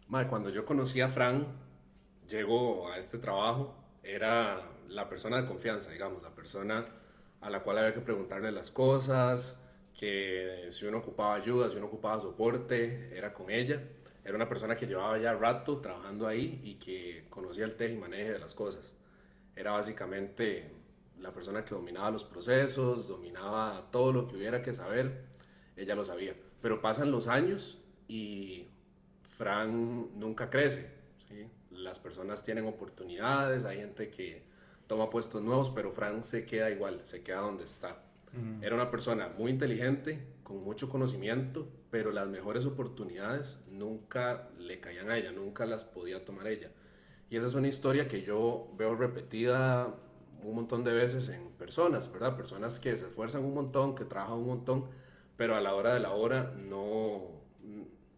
Mae, cuando yo conocí a Fran, llegó a este trabajo, era la persona de confianza, digamos, la persona a la cual había que preguntarle las cosas, que si uno ocupaba ayuda, si uno ocupaba soporte, era con ella. Era una persona que llevaba ya rato trabajando ahí y que conocía el teje y maneje de las cosas. Era básicamente la persona que dominaba los procesos, dominaba todo lo que hubiera que saber, ella lo sabía. Pero pasan los años y Fran nunca crece, ¿sí? Las personas tienen oportunidades, hay gente que toma puestos nuevos, pero Fran se queda igual, se queda donde está. Ujú. Era una persona muy inteligente, con mucho conocimiento, pero las mejores oportunidades nunca le caían a ella, nunca las podía tomar ella. Y esa es una historia que yo veo repetida un montón de veces en personas, ¿verdad? Personas que se esfuerzan un montón, que trabajan un montón, pero a la hora de la hora no,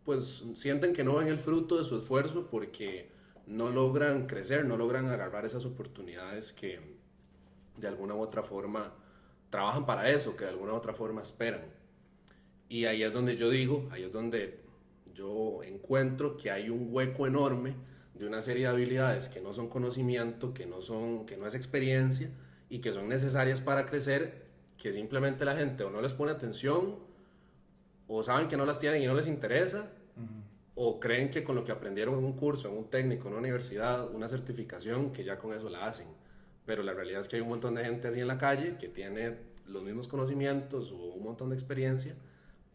pues sienten que no ven el fruto de su esfuerzo porque no logran crecer, no logran agarrar esas oportunidades que de alguna u otra forma trabajan para eso, que de alguna u otra forma esperan. Y ahí es donde yo digo, ahí es donde yo encuentro que hay un hueco enorme de una serie de habilidades que no son conocimiento, que no es experiencia y que son necesarias para crecer, que simplemente la gente o no les pone atención o saben que no las tienen y no les interesa, o creen que con lo que aprendieron en un curso, en un técnico, en una universidad, una certificación, que ya con eso la hacen. Pero la realidad es que hay un montón de gente así en la calle que tiene los mismos conocimientos o un montón de experiencia,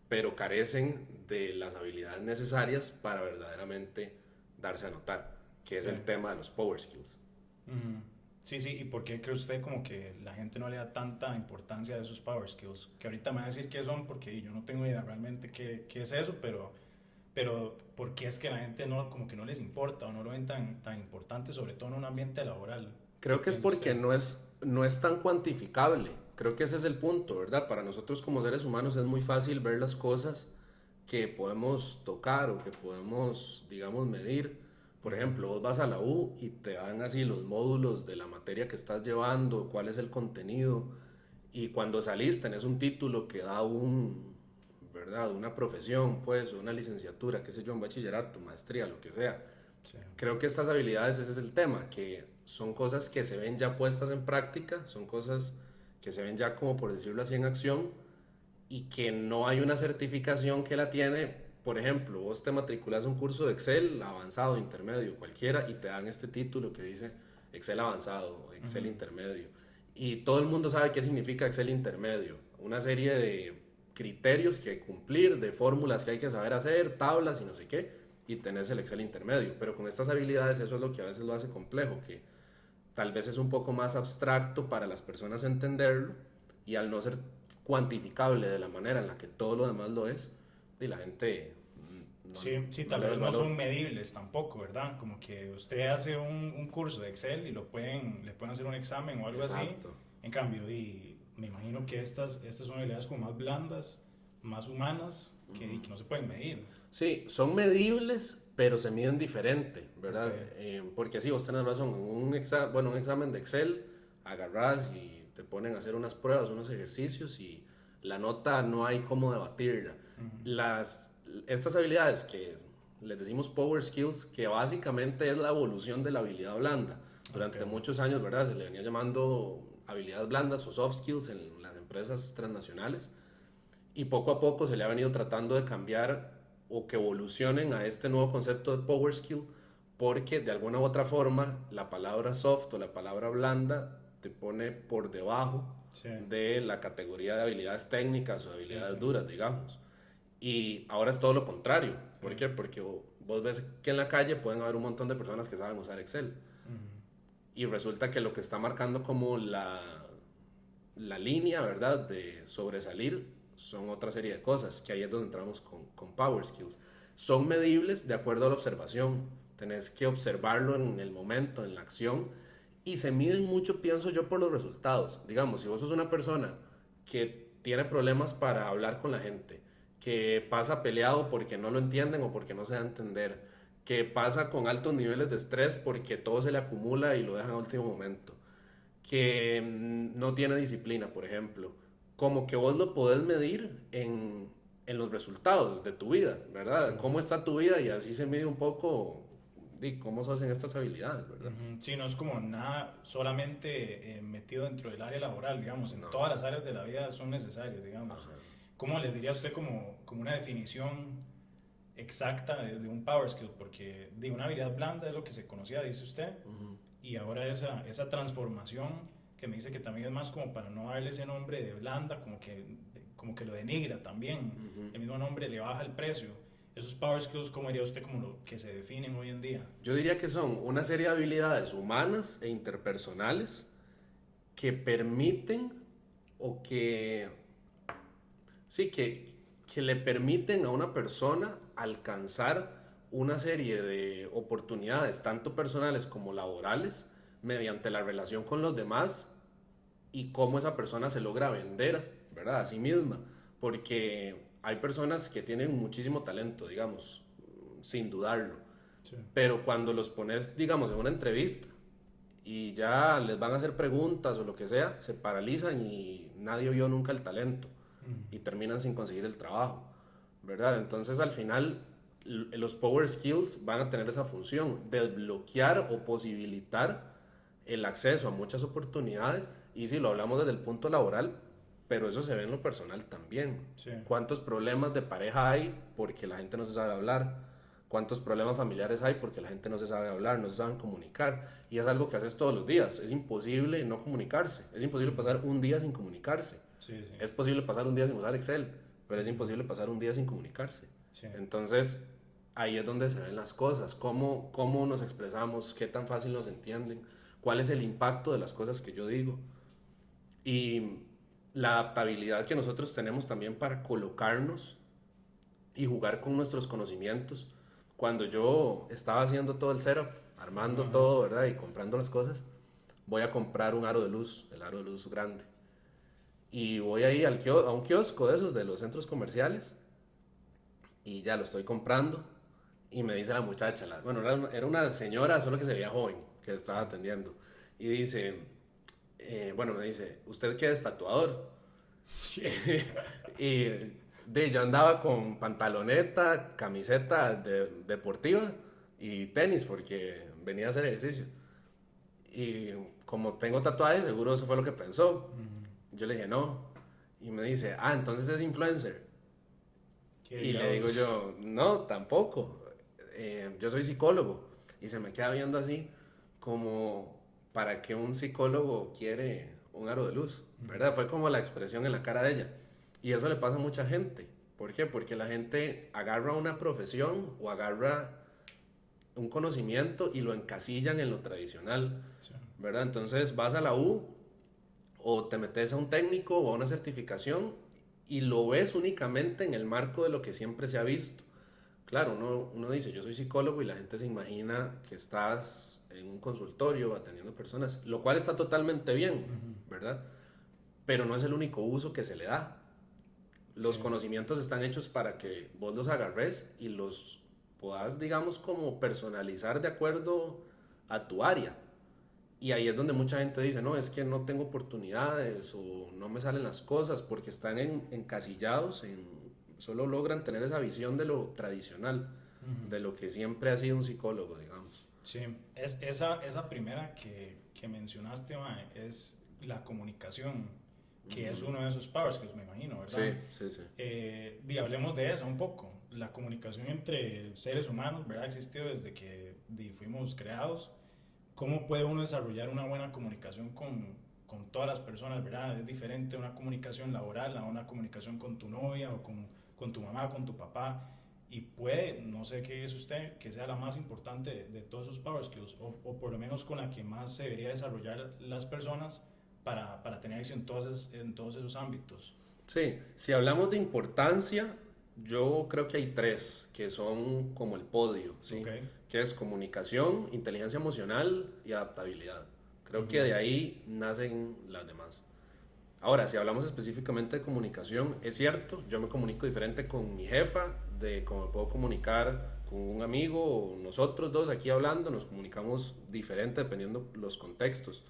pero carecen de las habilidades necesarias para verdaderamente darse a notar, que es Sí. el tema de los power skills. Ujú. Sí, sí, ¿y por qué cree usted como que la gente no le da tanta importancia a esos power skills? Que ahorita me va a decir qué son, porque yo no tengo idea realmente qué es eso, pero ¿por qué es que la gente no, como que no les importa o no lo ven tan importante, sobre todo en un ambiente laboral? ¿Qué Creo que es piensa porque usted? no es tan cuantificable. Creo que ese es el punto, ¿verdad? Para nosotros como seres humanos es muy fácil ver las cosas que podemos tocar o que podemos, digamos, medir. Por ejemplo, vos vas a la U y te dan así los módulos de la materia que estás llevando, cuál es el contenido, y cuando salís tenés un título que da ¿verdad? Una profesión, pues, una licenciatura, qué sé yo, un bachillerato, maestría, lo que sea. Sí. Creo que estas habilidades, ese es el tema, que son cosas que se ven ya puestas en práctica, son cosas que se ven ya como por decirlo así en acción y que no hay una certificación que la tiene. Por ejemplo, vos te matriculas a un curso de Excel avanzado, intermedio, cualquiera, y te dan este título que dice Excel avanzado o Excel Ujú. intermedio. Y todo el mundo sabe qué significa Excel intermedio. Una serie de criterios que hay que cumplir, de fórmulas que hay que saber hacer, tablas y no sé qué, y tenés el Excel intermedio. Pero con estas habilidades eso es lo que a veces lo hace complejo, que tal vez es un poco más abstracto para las personas entenderlo y al no ser cuantificable de la manera en la que todo lo demás lo es, y la gente Sí, sí, no tal le ve vez el no valor. son medibles tampoco, ¿verdad? Como que usted hace un curso de Excel y le pueden hacer un examen o algo así. Exacto. En cambio, y me imagino que estas son habilidades como más blandas, más humanas, que no se pueden medir. Sí, son medibles, pero se miden diferente, Ok. ¿verdad? Porque sí, vos tenés razón, bueno, un examen de Excel, agarrás y te ponen a hacer unas pruebas, unos ejercicios y la nota no hay cómo debatirla. Ujú. Estas habilidades que les decimos power skills, que básicamente es la evolución de la habilidad blanda. Ok. Durante muchos años, ¿verdad? Se le venía llamando habilidades blandas o soft skills en las empresas transnacionales y poco a poco se le ha venido tratando de cambiar o que evolucionen a este nuevo concepto de power skill porque de alguna u otra forma la palabra soft o la palabra blanda te pone por debajo Sí, de la categoría de habilidades técnicas o de sí, sí. habilidades duras, digamos. Y ahora es todo lo contrario. Sí. ¿Por qué? Porque vos ves que en la calle pueden haber un montón de personas que saben usar Excel. Ujú. Y resulta que lo que está marcando como la línea, ¿verdad?, de sobresalir son otra serie de cosas, que ahí es donde entramos con Power Skills. Son medibles de acuerdo a la observación. Tenés que observarlo en el momento, en la acción, y se miden mucho, pienso yo, por los resultados. Digamos, si vos sos una persona que tiene problemas para hablar con la gente, que pasa peleado porque no lo entienden o porque no se da a entender, que pasa con altos niveles de estrés porque todo se le acumula y lo dejan a último momento, que no tiene disciplina, por ejemplo, como que vos lo podés medir en los resultados de tu vida, ¿verdad? Sí. ¿Cómo está tu vida? Y así se mide un poco de cómo se hacen estas habilidades, ¿verdad? Ujú. Sí, no es como nada solamente metido dentro del área laboral, digamos, en No. todas las áreas de la vida son necesarias, digamos. Ajá. ¿Cómo les diría usted como una definición exacta de un power skill? Porque de una habilidad blanda es lo que se conocía, dice usted, Ujú. y ahora esa transformación que me dice que también es más como para no darle ese nombre de blanda, como que lo denigra también, Ujú. el mismo nombre le baja el precio. Esos power skills, ¿cómo diría usted como lo que se definen hoy en día? Yo diría que son una serie de habilidades humanas e interpersonales que permiten o que, sí, que le permiten a una persona alcanzar una serie de oportunidades, tanto personales como laborales, mediante la relación con los demás y cómo esa persona se logra vender, ¿verdad? A sí misma. Porque hay personas que tienen muchísimo talento, digamos, sin dudarlo. Sí. Pero cuando los pones, digamos, en una entrevista y ya les van a hacer preguntas o lo que sea, se paralizan y nadie vio nunca el talento y terminan sin conseguir el trabajo, ¿verdad? Entonces al final los power skills van a tener esa función, desbloquear o posibilitar el acceso a muchas oportunidades y si lo hablamos desde el punto laboral, pero eso se ve en lo personal también. Sí. ¿Cuántos problemas de pareja hay porque la gente no se sabe hablar? ¿Cuántos problemas familiares hay porque la gente no se sabe hablar, no se saben comunicar? Y es algo que haces todos los días. Es imposible no comunicarse. Es imposible pasar un día sin comunicarse. Sí, sí. Es posible pasar un día sin usar Excel, pero es imposible pasar un día sin comunicarse. Sí. Entonces, ahí es donde se ven las cosas. Cómo nos expresamos, qué tan fácil nos entienden, cuál es el impacto de las cosas que yo digo. Y la adaptabilidad que nosotros tenemos también para colocarnos y jugar con nuestros conocimientos. Cuando yo estaba haciendo todo el setup, armando Ajá. todo, ¿verdad? Y comprando las cosas, voy a comprar un aro de luz, el aro de luz grande. Y voy ahí a un kiosco de esos, de los centros comerciales, y ya lo estoy comprando. Y me dice la muchacha, bueno, era una señora, solo que se veía joven, que estaba atendiendo. Y dice, bueno, me dice, ¿usted qué es tatuador? Y yo andaba con pantaloneta, camiseta deportiva y tenis porque venía a hacer ejercicio. Y como tengo tatuajes, seguro eso fue lo que pensó. Yo le dije, no. Y me dice, entonces es influencer. Qué Y le digo diablos. yo, no, tampoco. Yo soy psicólogo. Y se me queda viendo así, como, ¿para qué un psicólogo quiere un aro de luz? ¿Verdad? Fue como la expresión en la cara de ella. Y eso le pasa a mucha gente. ¿Por qué? Porque la gente agarra una profesión o agarra un conocimiento y lo encasillan en lo tradicional, Sí. ¿verdad? Entonces vas a la U o te metes a un técnico o a una certificación y lo ves únicamente en el marco de lo que siempre se ha visto. Claro, uno dice, yo soy psicólogo y la gente se imagina que estás en un consultorio atendiendo personas, lo cual está totalmente bien, ¿verdad? Pero no es el único uso que se le da. Los Sí. conocimientos están hechos para que vos los agarres y los puedas, digamos, como personalizar de acuerdo a tu área. Y ahí es donde mucha gente dice, no, es que no tengo oportunidades o no me salen las cosas porque están encasillados, solo logran tener esa visión de lo tradicional, de lo que siempre ha sido un psicólogo, digamos. Sí, esa primera que mencionaste, mae, es la comunicación, que es uno de esos power skills, me imagino, Sí, ¿verdad? sí, sí. Hablemos de eso un poco. La comunicación entre seres humanos, ¿verdad? Ha existido desde que fuimos creados. ¿Cómo puede uno desarrollar una buena comunicación con todas las personas, ¿verdad? Es diferente una comunicación laboral a una comunicación con tu novia o con tu mamá, con tu papá. Y puede, no sé qué es usted, que sea la más importante de todos esos power skills, o por lo menos con la que más se debería desarrollar las personas para tener éxito en todos esos ámbitos. Sí, si hablamos de importancia, yo creo que hay tres que son como el podio, ¿sí? Ok. Que es comunicación, inteligencia emocional y adaptabilidad. Creo que de ahí nacen las demás. Ahora, si hablamos específicamente de comunicación, es cierto, yo me comunico diferente con mi jefa de cómo me puedo comunicar con un amigo o nosotros dos aquí hablando, nos comunicamos diferente dependiendo los contextos.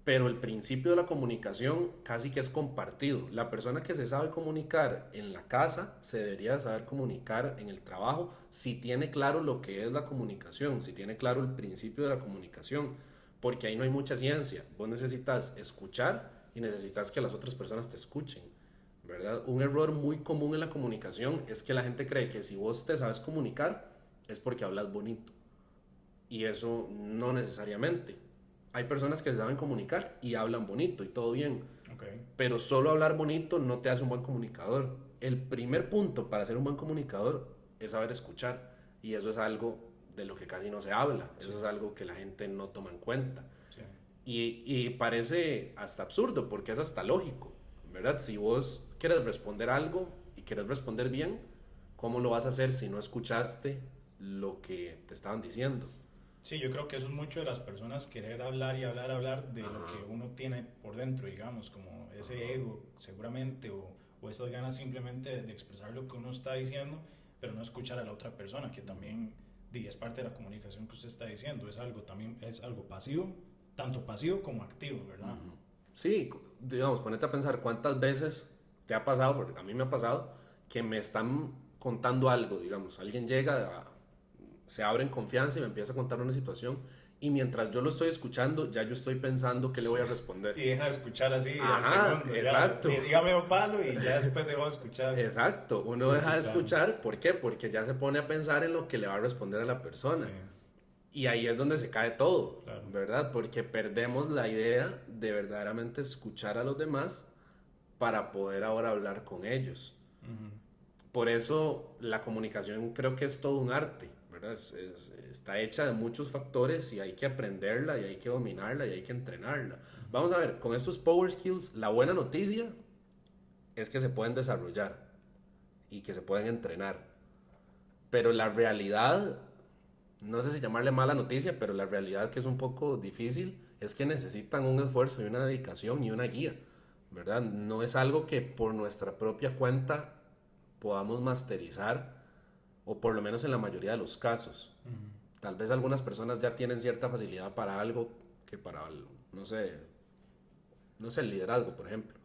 pero el principio de la comunicación casi que es compartido. La persona que se sabe comunicar en la casa se debería saber comunicar en el trabajo si tiene claro lo que es la comunicación, si tiene claro el principio de la comunicación, porque ahí no hay mucha ciencia. Vos necesitas escuchar y necesitas que las otras personas te escuchen, ¿verdad? Un error muy común en la comunicación es que la gente cree que si vos te sabes comunicar es porque hablas bonito, y eso no necesariamente. Hay personas que se saben comunicar y hablan bonito y todo bien, Okay. pero solo hablar bonito no te hace un buen comunicador. El primer punto para ser un buen comunicador es saber escuchar, y eso es algo de lo que casi no se habla, Sí. eso es algo que la gente no toma en cuenta. Sí. Y parece hasta absurdo porque es hasta lógico, ¿verdad? Si vos quieres responder algo y quieres responder bien, ¿cómo lo vas a hacer si no escuchaste lo que te estaban diciendo? Sí, yo creo que eso es mucho de las personas querer hablar y hablar, hablar de lo que Ajá, uno tiene por dentro, digamos, como ese ajá. ego, seguramente, o esas ganas simplemente de expresar lo que uno está diciendo, pero no escuchar a la otra persona, que también es parte de la comunicación que usted está diciendo, es algo también, es algo pasivo, tanto pasivo como activo, ¿verdad? Ujú. Sí, digamos, ponete a pensar cuántas veces te ha pasado, porque a mí me ha pasado, que me están contando algo, digamos, alguien llega, se abre en confianza y me empieza a contar una situación, y mientras yo lo estoy escuchando, ya yo estoy pensando qué le voy a Y responder. deja de escuchar así al Ajá, segundo, ya, exacto, dígame un palo y ya después dejó de escuchar. exacto. Uno Sí, deja sí, de claro. escuchar, ¿por qué? Porque ya se pone a pensar en lo que le va a responder a la Sí, persona. Y ahí es donde se cae todo, claro. ¿verdad? Porque perdemos la idea de verdaderamente escuchar a los demás para poder ahora hablar con ellos. Ujú. Por eso la comunicación creo que es todo un arte, ¿verdad? Está hecha de muchos factores y hay que aprenderla y hay que dominarla y hay que entrenarla. Vamos a ver, con estos power skills, la buena noticia es que se pueden desarrollar y que se pueden entrenar. Pero la realidad, no sé si llamarle mala noticia, pero la realidad que es un poco difícil es que necesitan un esfuerzo y una dedicación y una guía, ¿verdad? No es algo que por nuestra propia cuenta podamos masterizar, o por lo menos en la mayoría de los casos. Ujú. Tal vez algunas personas ya tienen cierta facilidad para algo que para, no sé, no sé, el liderazgo, por ejemplo.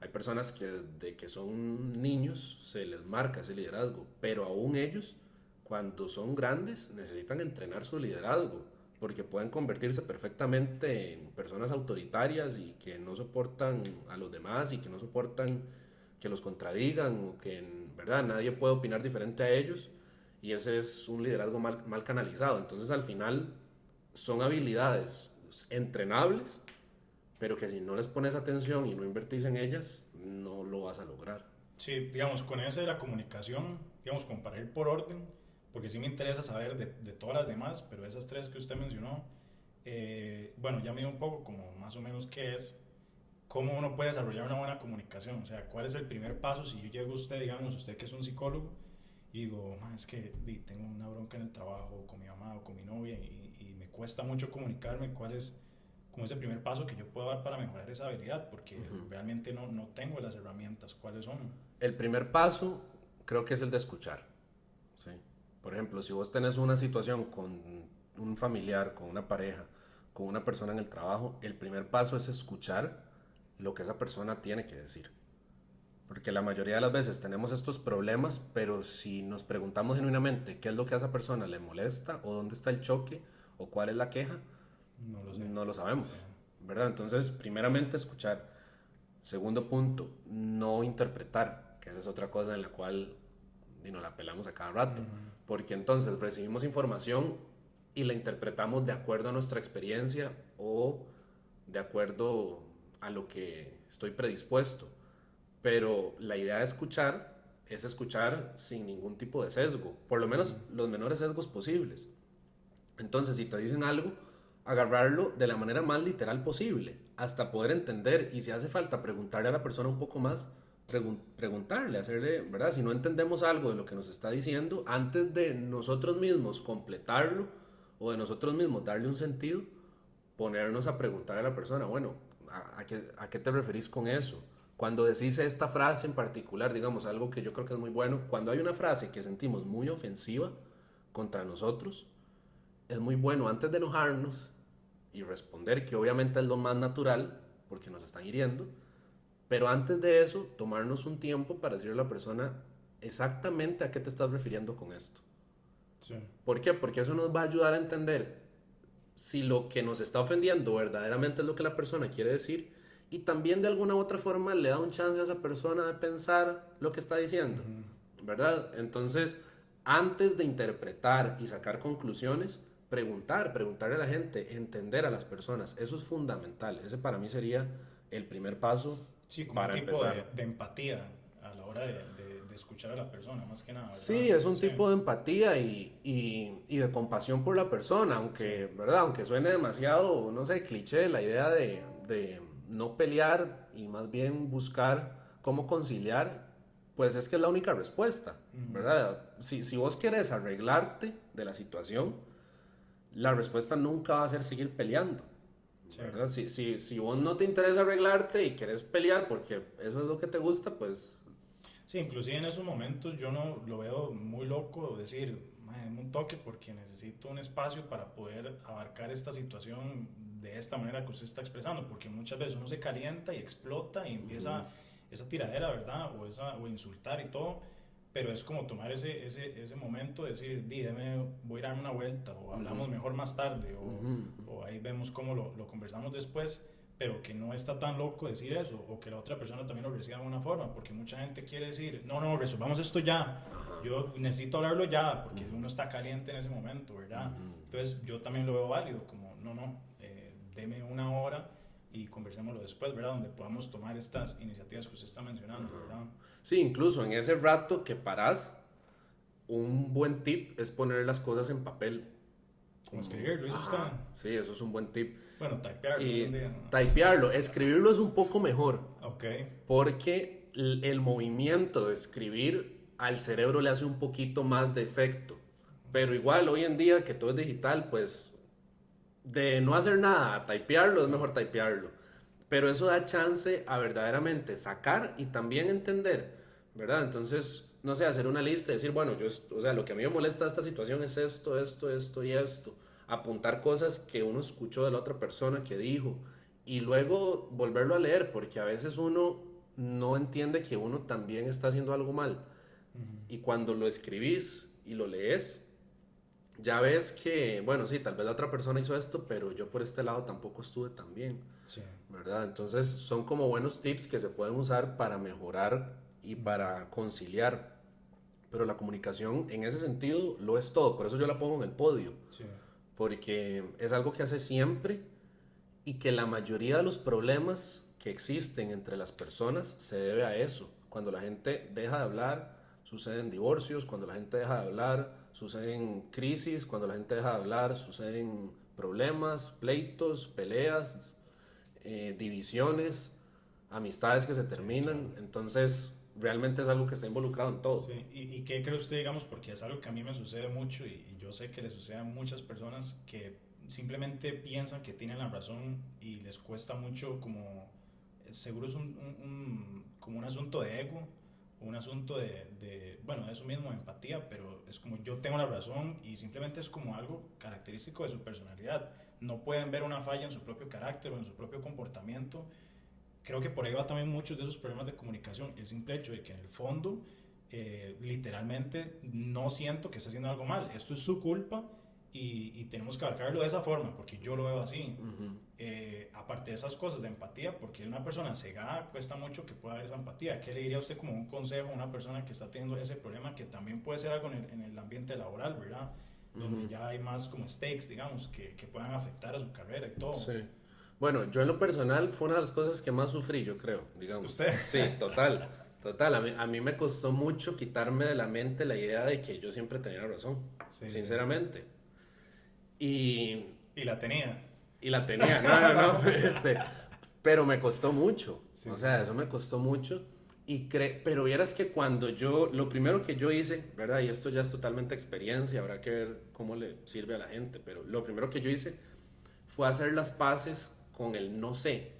Hay personas que desde que son niños se les marca ese liderazgo, pero aún ellos, cuando son grandes, necesitan entrenar su liderazgo, porque pueden convertirse perfectamente en personas autoritarias y que no soportan a los demás y que no soportan que los contradigan o que en verdad nadie puede opinar diferente a ellos, y ese es un liderazgo mal canalizado. Entonces al final son habilidades entrenables, pero que si no les pones atención y no invertís en ellas, no lo vas a lograr. Sí, digamos, con esa de la comunicación, digamos, como para ir por orden, porque sí me interesa saber de todas las demás, pero esas tres que usted mencionó, bueno, ya me dio un poco como más o menos qué es, cómo uno puede desarrollar una buena comunicación, o sea, cuál es el primer paso si yo llego a usted, digamos, usted que es un psicólogo, y digo, "Ma, es que tengo una bronca en el trabajo, con mi mamá o con mi novia, y me cuesta mucho comunicarme, cuál es como ese primer paso que yo puedo dar para mejorar esa habilidad, porque Ujú. realmente no tengo las herramientas, ¿cuáles son? El primer paso creo que es el de escuchar. ¿Sí? Por ejemplo, si vos tenés una situación con un familiar, con una pareja, con una persona en el trabajo, el primer paso es escuchar lo que esa persona tiene que decir. Porque la mayoría de las veces tenemos estos problemas, pero si nos preguntamos genuinamente qué es lo que a esa persona le molesta, o dónde está el choque, o cuál es la queja, No lo sé. no lo sabemos, Sí. ¿verdad? Entonces, primeramente escuchar. Segundo punto, no interpretar, que esa es otra cosa en la cual nos la pelamos a cada rato, Ujú. porque entonces recibimos información y la interpretamos de acuerdo a nuestra experiencia o de acuerdo a lo que estoy predispuesto. Pero la idea de escuchar es escuchar sin ningún tipo de sesgo, por lo menos los menores sesgos posibles. Entonces, si te dicen algo, agarrarlo de la manera más literal posible, hasta poder entender, y si hace falta preguntarle a la persona un poco más, preguntarle, hacerle, ¿verdad? Si no entendemos algo de lo que nos está diciendo, antes de nosotros mismos completarlo o de nosotros mismos darle un sentido, ponernos a preguntar a la persona, bueno, a qué te referís con eso? Cuando decís esta frase en particular, digamos, algo que yo creo que es muy bueno, cuando hay una frase que sentimos muy ofensiva contra nosotros, es muy bueno antes de enojarnos y responder, que obviamente es lo más natural, porque nos están hiriendo, pero antes de eso, tomarnos un tiempo para decirle a la persona exactamente a qué te estás refiriendo con esto. Sí. ¿Por qué? Porque eso nos va a ayudar a entender si lo que nos está ofendiendo verdaderamente es lo que la persona quiere decir, y también de alguna u otra forma le da un chance a esa persona de pensar lo que está diciendo, ¿verdad? Entonces, antes de interpretar y sacar conclusiones, preguntarle a la gente, entender a las personas, eso es fundamental. Ese para mí sería el primer paso Sí, como un para tipo empezar. de empatía a la hora de escuchar a la persona, más que nada, Sí, ¿verdad? es un Sí, tipo de empatía y de compasión por la persona, sí. aunque, ¿verdad? Aunque suene demasiado, no sé, cliché, la idea de no pelear y más bien buscar cómo conciliar, pues es que es la única respuesta, ¿verdad? Si vos querés arreglarte de la situación, la respuesta nunca va a ser seguir peleando, Sí. ¿verdad? Si vos no te interesa arreglarte y querés pelear porque eso es lo que te gusta, pues... Sí, inclusive en esos momentos yo no lo veo muy loco decir, "Mae, un toque porque necesito un espacio para poder abarcar esta situación de esta manera que usted está expresando", porque muchas veces uno se calienta y explota y empieza esa tiradera, ¿verdad? O insultar y todo, pero es como tomar ese momento de decir, dime, voy a ir a dar una vuelta, o hablamos mejor más tarde, o ahí vemos cómo lo conversamos después, pero que no está tan loco decir eso, o que la otra persona también lo reciba de una forma, porque mucha gente quiere decir, no, no, resolvamos esto ya, yo necesito hablarlo ya, porque uno está caliente en ese momento, ¿verdad? Entonces yo también lo veo válido, como, no, no, deme una hora y conversémoslo después, ¿verdad? Donde podamos tomar estas iniciativas que usted está mencionando, ¿verdad? Sí, incluso en ese rato que parás, un buen tip es poner las cosas en papel. Como escribirlo, eso Ajá, está, sí, eso es un buen tip. bueno, typearlo hoy en Y día, ¿no? typearlo, escribirlo es un poco mejor, Ok, porque el movimiento de escribir al cerebro le hace un poquito más de efecto. Pero igual, hoy en día que todo es digital, pues de no hacer nada a typearlo es mejor typearlo. Pero eso da chance a verdaderamente sacar y también entender, ¿verdad? Entonces, no sé, hacer una lista y decir, bueno, o sea, lo que a mí me molesta de esta situación es esto, esto, esto y esto. Apuntar cosas que uno escuchó de la otra persona que dijo y luego volverlo a leer, porque a veces uno no entiende que uno también está haciendo algo mal. Y cuando lo escribís y lo lees, ya ves que, bueno, sí, tal vez la otra persona hizo esto, pero yo por este lado tampoco estuve tan bien, sí. ¿verdad? Entonces son como buenos tips que se pueden usar para mejorar y para conciliar. Pero la comunicación en ese sentido lo es todo, por eso yo la pongo en el podio, Sí. porque es algo que hace siempre y que la mayoría de los problemas que existen entre las personas se debe a eso. Cuando la gente deja de hablar, suceden divorcios, cuando la gente deja de hablar, suceden crisis, cuando la gente deja de hablar, suceden problemas, pleitos, peleas, divisiones, amistades que se Sí, claro. terminan. Entonces, realmente es algo que está involucrado en todo. Sí, ¿y qué cree usted, digamos, porque es algo que a mí me sucede mucho y yo sé que le sucede a muchas personas que simplemente piensan que tienen la razón y les cuesta mucho como, seguro es como un asunto de ego, un asunto bueno, eso mismo, empatía, pero es como yo tengo la razón y simplemente es como algo característico de su personalidad. No pueden ver una falla en su propio carácter o en su propio comportamiento. Creo que por ahí va también muchos de esos problemas de comunicación, el simple hecho de que en el fondo literalmente no siento que esté haciendo algo mal, esto es su culpa y tenemos que abarcarlo de esa forma, porque yo lo veo así. Aparte de esas cosas de empatía, porque una persona cegada cuesta mucho que pueda haber esa empatía. ¿Qué le diría usted como un consejo a una persona que está teniendo ese problema, que también puede ser algo en el ambiente laboral, ¿verdad? Donde ya hay más como stakes, digamos, que puedan afectar a su carrera y todo. Sí. Bueno, yo en lo personal fue una de las cosas que más sufrí, yo creo, ¿Es digamos. usted? Sí, total, total. A mí me costó mucho quitarme de la mente la idea de que yo siempre tenía razón, Sí, sí. sinceramente. Y, Y la tenía. y la tenía, no, no, pero me costó mucho, Sí, o sí. sea, eso me costó mucho. Pero vieras que lo primero que yo hice, ¿verdad? Y esto ya es totalmente experiencia, habrá que ver cómo le sirve a la gente, pero lo primero que yo hice fue hacer las paces con el no sé,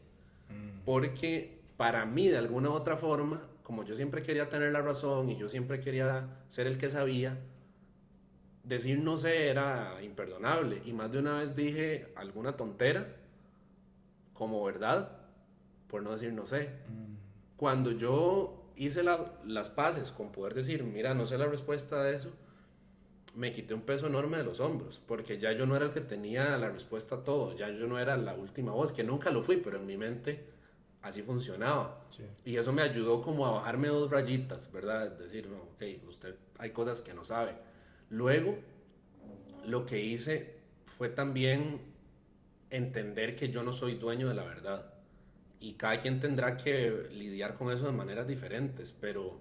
porque para mí de alguna u otra forma, como yo siempre quería tener la razón y yo siempre quería ser el que sabía, decir no sé era imperdonable. Y más de una vez dije alguna tontera como verdad por no decir no sé. Cuando yo hice las paces con poder decir, mira, no sé la respuesta de eso, me quité un peso enorme de los hombros, porque ya yo no era el que tenía la respuesta a todo, ya yo no era la última voz, que nunca lo fui, pero en mi mente así funcionaba. Sí. Y eso me ayudó como a bajarme 2 rayitas, ¿verdad? Es decir, no, ok, usted hay cosas que no sabe. Luego, lo que hice fue también entender que yo no soy dueño de la verdad. Y cada quien tendrá que lidiar con eso de maneras diferentes, pero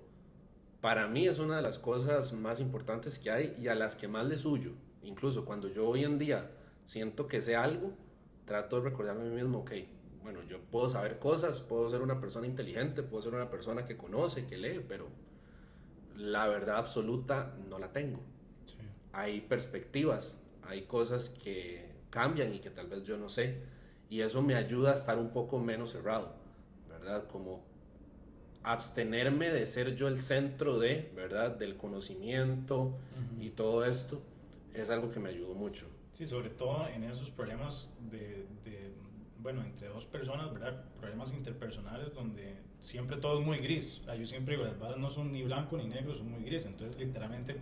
para mí es una de las cosas más importantes que hay y a las que más les huyo. Incluso cuando yo hoy en día siento que sé algo, trato de recordarme a mí mismo, ok, bueno, yo puedo saber cosas, puedo ser una persona inteligente, puedo ser una persona que conoce, que lee, pero la verdad absoluta no la tengo. Sí. Hay perspectivas, hay cosas que cambian y que tal vez yo no sé, y eso me ayuda a estar un poco menos cerrado, ¿verdad? Como abstenerme de ser yo el centro de, ¿verdad? Del conocimiento y todo esto es algo que me ayudó mucho. Sí, sobre todo en esos problemas bueno, entre dos personas, ¿verdad? Problemas interpersonales donde siempre todo es muy gris. Yo siempre digo, las balas no son ni blanco ni negro, son muy gris. Entonces, literalmente,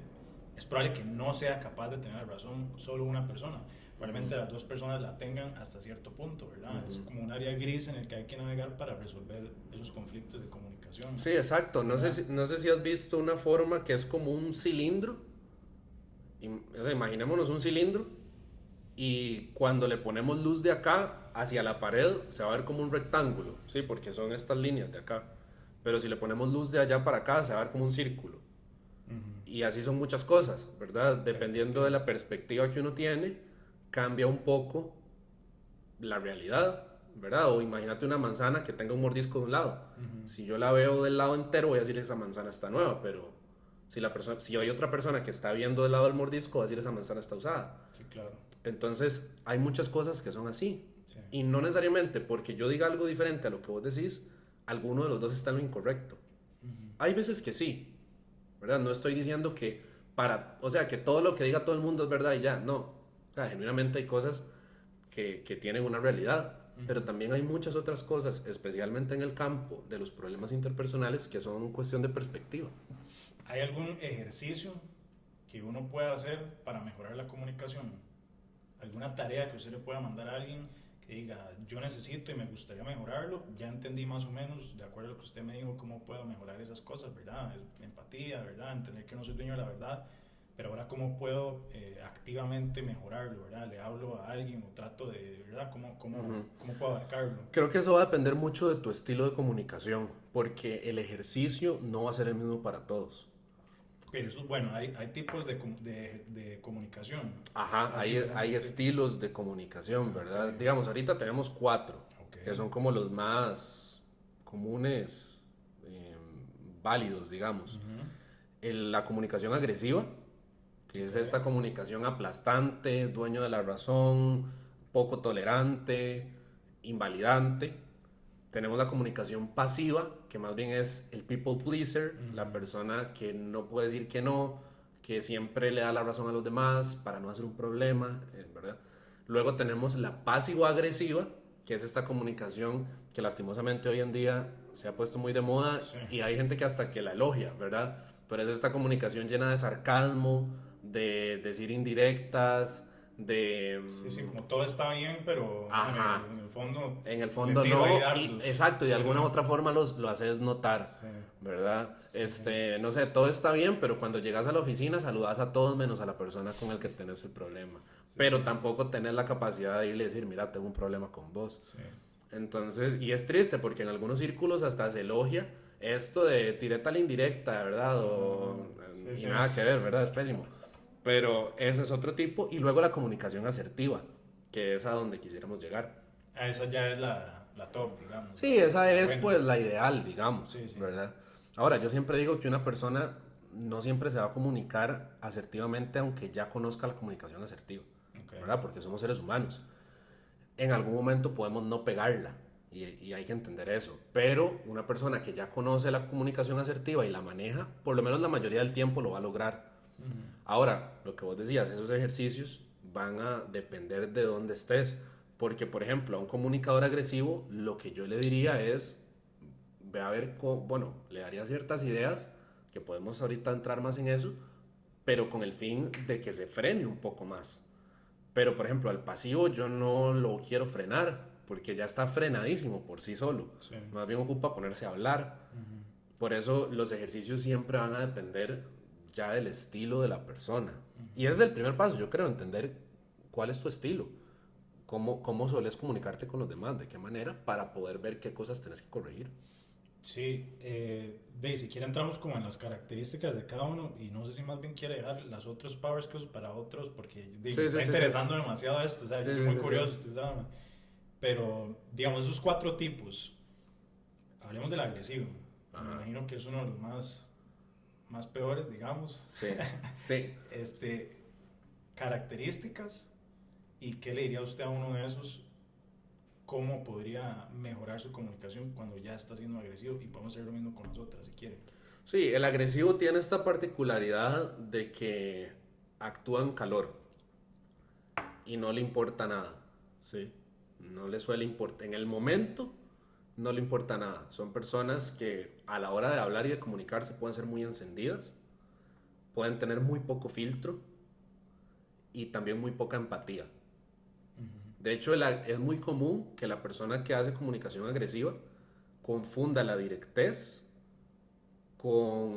es probable que no sea capaz de tener la razón solo una persona. Probablemente las dos personas la tengan hasta cierto punto, ¿verdad? Es como un área gris en el que hay que navegar para resolver esos conflictos de comunicación. Sí, exacto. No sé si has visto una forma que es como un cilindro. O sea, imaginémonos un cilindro y cuando le ponemos luz de acá hacia la pared se va a ver como un rectángulo, ¿sí? Porque son estas líneas de acá. Pero si le ponemos luz de allá para acá se va a ver como un círculo. Y así son muchas cosas, ¿verdad? Dependiendo de la perspectiva que uno tiene, cambia un poco la realidad, ¿verdad? O imagínate una manzana que tenga un mordisco de un lado. Si yo la veo del lado entero, voy a decir que esa manzana está nueva, pero si hay otra persona que está viendo del lado del mordisco, va a decir que esa manzana está usada. Sí, claro. Entonces, hay muchas cosas que son así. Sí. Y no necesariamente porque yo diga algo diferente a lo que vos decís, alguno de los dos está en lo incorrecto. Hay veces que sí, ¿verdad? No estoy diciendo que o sea, que todo lo que diga todo el mundo es verdad y ya, no. O sea, genuinamente hay cosas que tienen una realidad, pero también hay muchas otras cosas, especialmente en el campo de los problemas interpersonales, que son cuestión de perspectiva. ¿Hay algún ejercicio que uno pueda hacer para mejorar la comunicación? ¿Alguna tarea que usted le pueda mandar a alguien que diga, yo necesito y me gustaría mejorarlo? Ya entendí más o menos, de acuerdo a lo que usted me dijo, cómo puedo mejorar esas cosas, ¿verdad? Empatía, ¿verdad? Entender que no soy dueño de la verdad, pero ahora cómo puedo activamente mejorarlo, ¿verdad? Le hablo a alguien o trato de, ¿verdad? ¿Cómo puedo abarcarlo? Creo que eso va a depender mucho de tu estilo de comunicación, porque el ejercicio no va a ser el mismo para todos. Bueno, hay tipos de comunicación. Ajá, hay estilos de comunicación, ¿verdad? Okay. Digamos, ahorita tenemos 4, Okay. que son como los más comunes, válidos, digamos. La comunicación agresiva, que es esta comunicación aplastante, dueño de la razón, poco tolerante, invalidante. Tenemos la comunicación pasiva, que más bien es el people pleaser, la persona que no puede decir que no, que siempre le da la razón a los demás para no hacer un problema, ¿verdad? Luego tenemos la pasivo-agresiva, que es esta comunicación que lastimosamente hoy en día se ha puesto muy de moda, sí. Y hay gente que hasta que la elogia, ¿verdad? Pero es esta comunicación llena de sarcasmo, de decir indirectas, Sí, como todo está bien, pero en el fondo no, exacto, y de alguna otra forma lo haces notar, sí. ¿Verdad? Sí. No sé, todo está bien, pero cuando llegas a la oficina saludas a todos menos a la persona con el que tenés el problema, sí, pero tampoco tenés la capacidad de irle y decir, mira, tengo un problema con vos, sí. Entonces, y es triste porque en algunos círculos hasta se elogia esto de tiré tal indirecta, ¿verdad? Y nada que ver, ¿verdad? Es pésimo. Pero ese es otro tipo. Y luego la comunicación asertiva, que es a donde quisiéramos llegar. Esa ya es la top, digamos. Sí, esa es pues la ideal, digamos, sí. ¿Verdad? Ahora, yo siempre digo que una persona no siempre se va a comunicar asertivamente aunque ya conozca la comunicación asertiva, okay. ¿Verdad? Porque somos seres humanos. En algún momento podemos no pegarla y hay que entender eso. Pero una persona que ya conoce la comunicación asertiva y la maneja, por lo menos la mayoría del tiempo lo va a lograr. Ahora, lo que vos decías, esos ejercicios van a depender de dónde estés. Porque, por ejemplo, a un comunicador agresivo, lo que yo le diría es, ve a ver cómo, bueno, le daría ciertas ideas, que podemos ahorita entrar más en eso, pero con el fin de que se frene un poco más. Pero, por ejemplo, al pasivo yo no lo quiero frenar, porque ya está frenadísimo por sí solo. Sí. Más bien ocupa ponerse a hablar. Por eso los ejercicios siempre van a depender ya del estilo de la persona. Y ese es el primer paso, yo creo, entender cuál es tu estilo, cómo sueles comunicarte con los demás, de qué manera, para poder ver qué cosas tenés que corregir. Sí, si quiere entramos como en las características de cada uno y no sé si más bien quiere dejar las otras power skills para otros porque me está interesando demasiado esto, o sea, yo soy muy curioso, usted sabe. Pero, digamos, esos 4 tipos, hablemos del agresivo. Me imagino que es uno de los más peores, digamos. Sí, sí. Características y qué le diría usted a uno de esos, cómo podría mejorar su comunicación cuando ya está siendo agresivo, y podemos hacer lo mismo con las otras si quiere. Sí, el agresivo tiene esta particularidad de que actúa en calor y no le importa nada, ¿sí? No le suele importar, en el momento no le importa nada. Son personas que a la hora de hablar y de comunicarse pueden ser muy encendidas, pueden tener muy poco filtro y también muy poca empatía. De hecho, es muy común que la persona que hace comunicación agresiva confunda la directez o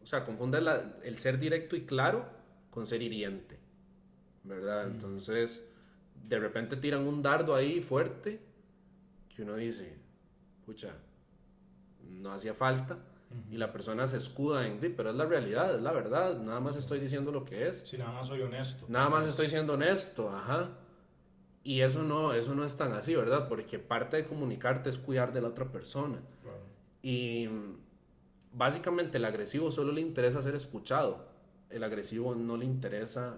sea, confunda el ser directo y claro con ser hiriente, ¿verdad? Entonces, de repente tiran un dardo ahí fuerte que uno dice, pucha, no hacía falta. Y la persona se escuda en, pero es la realidad, es la verdad, nada más estoy diciendo lo que es. Sí, nada más soy honesto. Nada más estoy siendo honesto, ajá. Y eso no es tan así, ¿verdad? Porque parte de comunicarte es cuidar de la otra persona. Claro. Y básicamente el agresivo solo le interesa ser escuchado. El agresivo no le interesa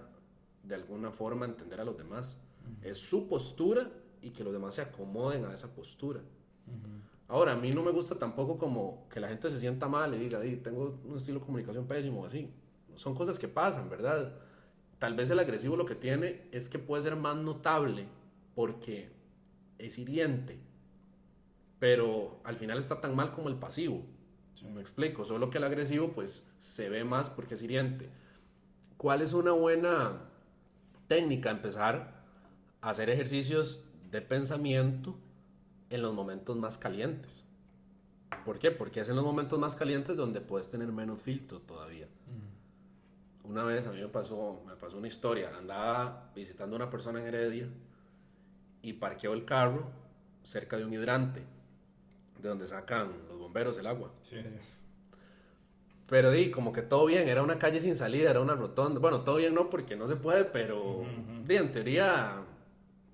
de alguna forma entender a los demás. Es su postura y que los demás se acomoden a esa postura. Ahora, a mí no me gusta tampoco como que la gente se sienta mal y diga, tengo un estilo de comunicación pésimo o así. Son cosas que pasan, ¿verdad? Tal vez el agresivo lo que tiene es que puede ser más notable porque es hiriente, pero al final está tan mal como el pasivo. Sí. Me explico, solo que el agresivo pues se ve más porque es hiriente. ¿Cuál es una buena técnica? Empezar a hacer ejercicios de pensamiento en los momentos más calientes. ¿Por qué? Porque es en los momentos más calientes donde puedes tener menos filtro todavía. Una vez a mí me pasó una historia. Andaba visitando a una persona en Heredia y parqueó el carro cerca de un hidrante, de donde sacan los bomberos el agua. Sí. Pero como que todo bien, era una calle sin salida, era una rotonda. Bueno, todo bien no, porque no se puede, pero en teoría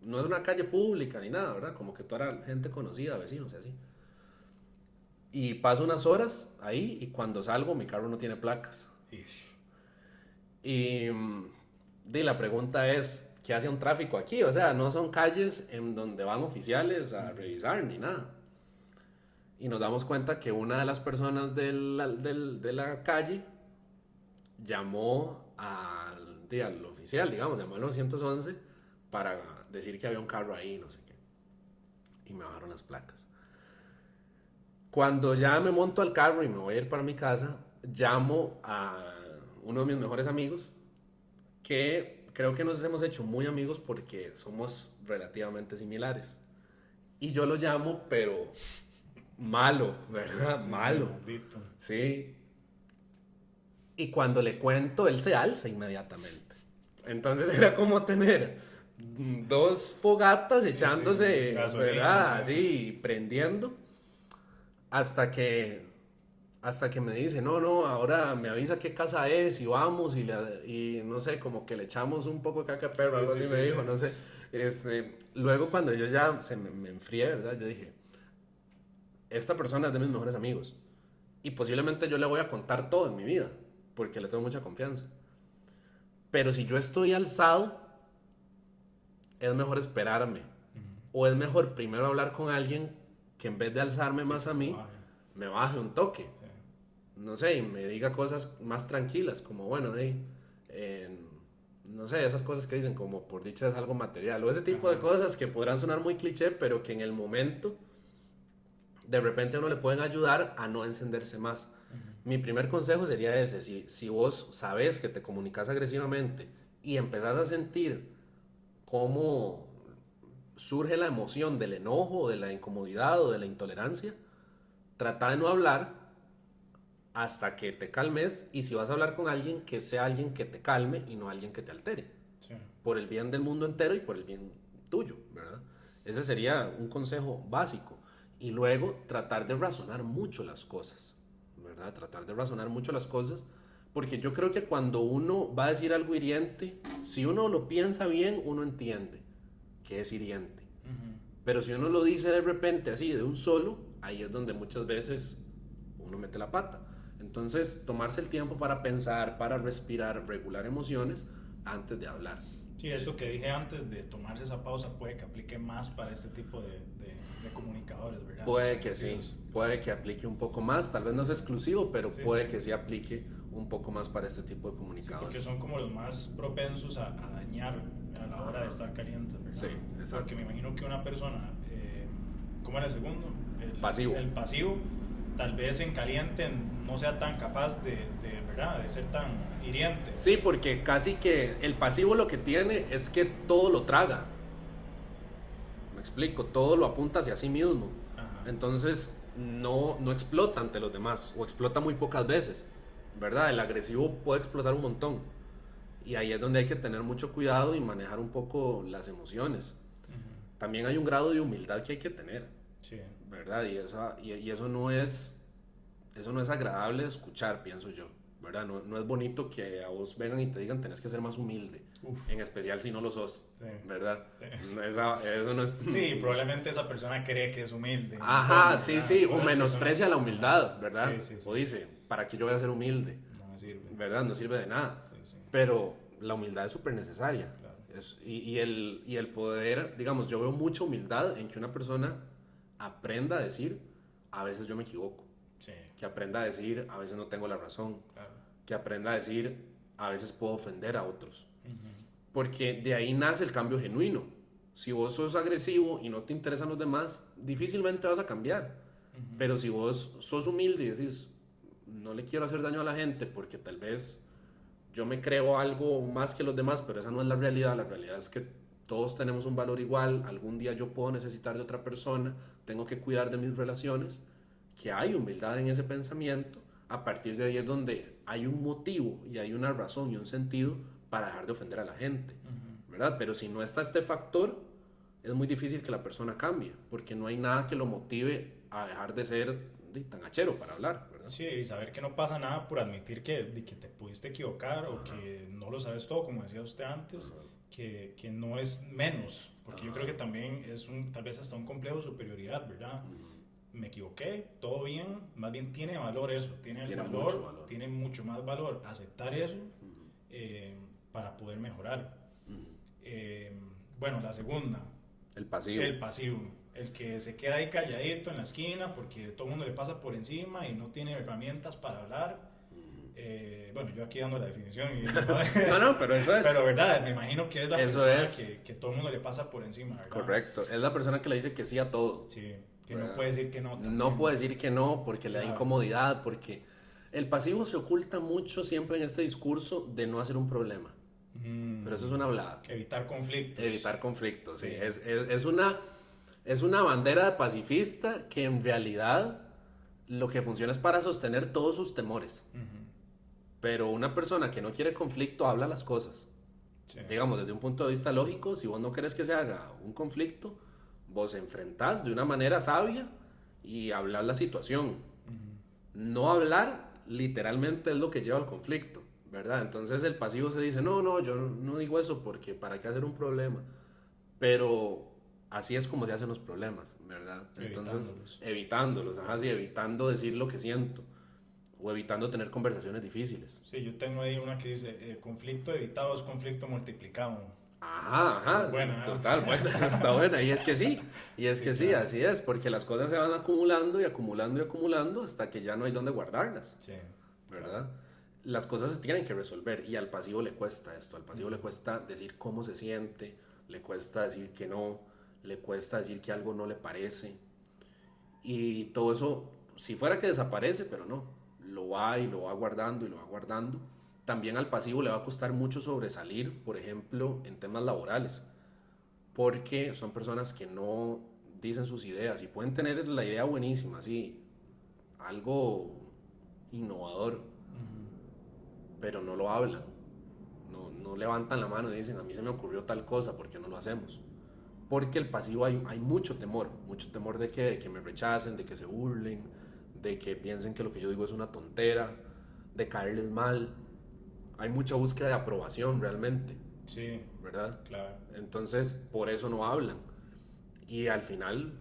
no es una calle pública ni nada, ¿verdad? Como que toda la gente conocida, vecinos y así. Y paso unas horas ahí y cuando salgo mi carro no tiene placas. Y la pregunta es, ¿qué hace un tráfico aquí? O sea, no son calles en donde van oficiales a revisar ni nada. Y nos damos cuenta que una de las personas de la calle llamó al oficial, digamos, llamó al 911 para decir que había un carro ahí, no sé qué. Y me bajaron las placas. Cuando ya me monto al carro y me voy a ir para mi casa, llamo a uno de mis mejores amigos, que creo que nos hemos hecho muy amigos porque somos relativamente similares. Y yo lo llamo, pero malo, ¿verdad? Sí, malo. Sí. Y cuando le cuento, él se alza inmediatamente. Entonces era como tener 2 fogatas echándose, gasolina, ¿verdad? Así, prendiendo. Hasta que me dice, no, ahora me avisa qué casa es y vamos y no sé, como que le echamos un poco de caca perro, algo así me dijo, no sé. Luego cuando yo ya me enfrié, ¿verdad? Yo dije, esta persona es de mis mejores amigos y posiblemente yo le voy a contar todo en mi vida porque le tengo mucha confianza. Pero si yo estoy alzado, es mejor esperarme. O es mejor primero hablar con alguien que en vez de alzarme más a mí, me baje un toque. no sé, y me diga cosas más tranquilas, como bueno, no sé, esas cosas que dicen como por dicha es algo material, o ese tipo de cosas que podrán sonar muy cliché, pero que en el momento de repente a uno le pueden ayudar a no encenderse más. Mi primer consejo sería ese: si vos sabes que te comunicas agresivamente y empezás a sentir cómo surge la emoción del enojo, de la incomodidad o de la intolerancia, trata de no hablar hasta que te calmes, y si vas a hablar con alguien, que sea alguien que te calme y no alguien que te altere, Sí. por el bien del mundo entero y por el bien tuyo, ¿verdad? Ese sería un consejo básico. Y luego tratar de razonar mucho las cosas, ¿verdad? Tratar de razonar mucho las cosas, porque yo creo que cuando uno va a decir algo hiriente, si uno lo piensa bien, uno entiende que es hiriente. Pero si uno lo dice de repente, así, de un solo, ahí es donde muchas veces uno mete la pata. Entonces, tomarse el tiempo para pensar, para respirar, regular emociones antes de hablar. Sí, esto que dije antes de tomarse esa pausa puede que aplique más para este tipo de comunicadores, ¿verdad? Puede que sí, puede que aplique un poco más, tal vez no es exclusivo, pero Sí, puede sí. que sí aplique un poco más para este tipo de Sí, comunicadores. porque son como los más propensos a dañar a la hora de estar calientes, ¿verdad? Sí, exacto. Porque me imagino que una persona, ¿cómo era el segundo? Pasivo. El pasivo, tal vez en caliente no sea tan capaz ¿verdad? De ser tan hiriente. Sí, porque casi que el pasivo lo que tiene es que todo lo traga. Me explico, todo lo apunta hacia sí mismo. Ajá. Entonces no explota ante los demás, o explota muy pocas veces, ¿verdad? El agresivo puede explotar un montón. Y ahí es donde hay que tener mucho cuidado y manejar un poco las emociones. También hay un grado de humildad que hay que tener, Sí. ¿verdad? Y eso no es agradable de escuchar, pienso yo, ¿verdad? No es bonito que a vos vengan y te digan tenés que ser más humilde, en especial si no lo sos, Sí. ¿verdad? Sí. Eso no es... Sí, probablemente esa persona cree que es humilde. Ajá, Fondo, sí, ¿verdad? sí, Son o las menosprecia personas- la humildad, ¿verdad? Sí, sí, sí. O dice, ¿para qué yo voy a ser humilde? No me sirve. ¿Verdad? No sirve de nada. Sí, sí. Pero la humildad es súper necesaria. Claro. Y el poder, digamos, yo veo mucha humildad en que una persona aprenda a decir, a veces yo me equivoco. Sí, Que aprenda a decir, a veces no tengo la razón. claro. Que aprenda a decir, a veces puedo ofender a otros. Porque de ahí nace el cambio genuino. Si vos sos agresivo y no te interesan los demás, difícilmente vas a cambiar. Pero si vos sos humilde y decís, no le quiero hacer daño a la gente porque tal vez yo me creo algo más que los demás, pero esa no es la realidad es que todos tenemos un valor igual, algún día yo puedo necesitar de otra persona, tengo que cuidar de mis relaciones, que hay humildad en ese pensamiento. A partir de ahí es donde hay un motivo y hay una razón y un sentido para dejar de ofender a la gente, ¿verdad? Pero si no está este factor, es muy difícil que la persona cambie, porque no hay nada que lo motive a dejar de ser tan hachero para hablar, ¿verdad? Sí, y saber que no pasa nada por admitir que te pudiste equivocar o que no lo sabes todo, como decía usted antes, que no es menos, porque yo creo que también es tal vez hasta un complejo de superioridad, ¿verdad? Me equivoqué, todo bien, más bien tiene valor eso, tiene mucho valor. tiene mucho más valor aceptar eso para poder mejorar. Bueno, la segunda, El pasivo. el pasivo, el que se queda ahí calladito en la esquina porque todo el mundo le pasa por encima y no tiene herramientas para hablar. Bueno, yo aquí dando la definición. No, pero eso es. Pero verdad, me imagino que es la Eso persona es. que todo el mundo le pasa por encima, ¿verdad? Correcto, es la persona que le dice que sí a todo. Sí, que ¿verdad? no puede decir que no. También. No puede decir que no porque le da Claro. incomodidad, porque el pasivo se oculta mucho siempre en este discurso de no hacer un problema. Pero eso es una hablada. Evitar conflictos. Evitar conflictos, sí. Sí. Es una bandera de pacifista que en realidad lo que funciona es para sostener todos sus temores. Pero una persona que no quiere conflicto habla las cosas. Sí. Digamos, desde un punto de vista lógico, si vos no querés que se haga un conflicto, vos enfrentás de una manera sabia y hablas la situación. No hablar literalmente es lo que lleva al conflicto, ¿verdad? Entonces el pasivo se dice, no, yo no digo eso porque ¿para qué hacer un problema? Pero así es como se hacen los problemas, ¿verdad? Entonces, evitándolos, ajá, sí, evitando decir lo que siento o evitando tener conversaciones difíciles. Sí, yo tengo ahí una que dice, conflicto evitado es conflicto multiplicado. Ajá, Esa es ajá, buena, ¿eh? total, buena, está buena. Y es que sí, y es Sí, que sí, claro. así es, porque las cosas se van acumulando y acumulando y acumulando hasta que ya no hay dónde guardarlas, Sí, claro. ¿verdad? Las cosas se tienen que resolver y al pasivo le cuesta esto, al pasivo le Ujú. cuesta decir cómo se siente, le cuesta decir que no, le cuesta decir que algo no le parece y todo eso, si fuera que desaparece, pero no, lo va y lo va guardando y lo va guardando. También al pasivo le va a costar mucho sobresalir, por ejemplo, en temas laborales, porque son personas que no dicen sus ideas y pueden tener la idea buenísima, sí, algo innovador, Ujú. pero no lo hablan, no levantan la mano y dicen, a mí se me ocurrió tal cosa, ¿por qué no lo hacemos? Porque el pasivo hay mucho temor de que me rechacen, de que se burlen, de que piensen que lo que yo digo es una tontera, de caerles mal. Hay mucha búsqueda de aprobación realmente, Sí, ¿verdad? claro. Entonces, por eso no hablan. Y al final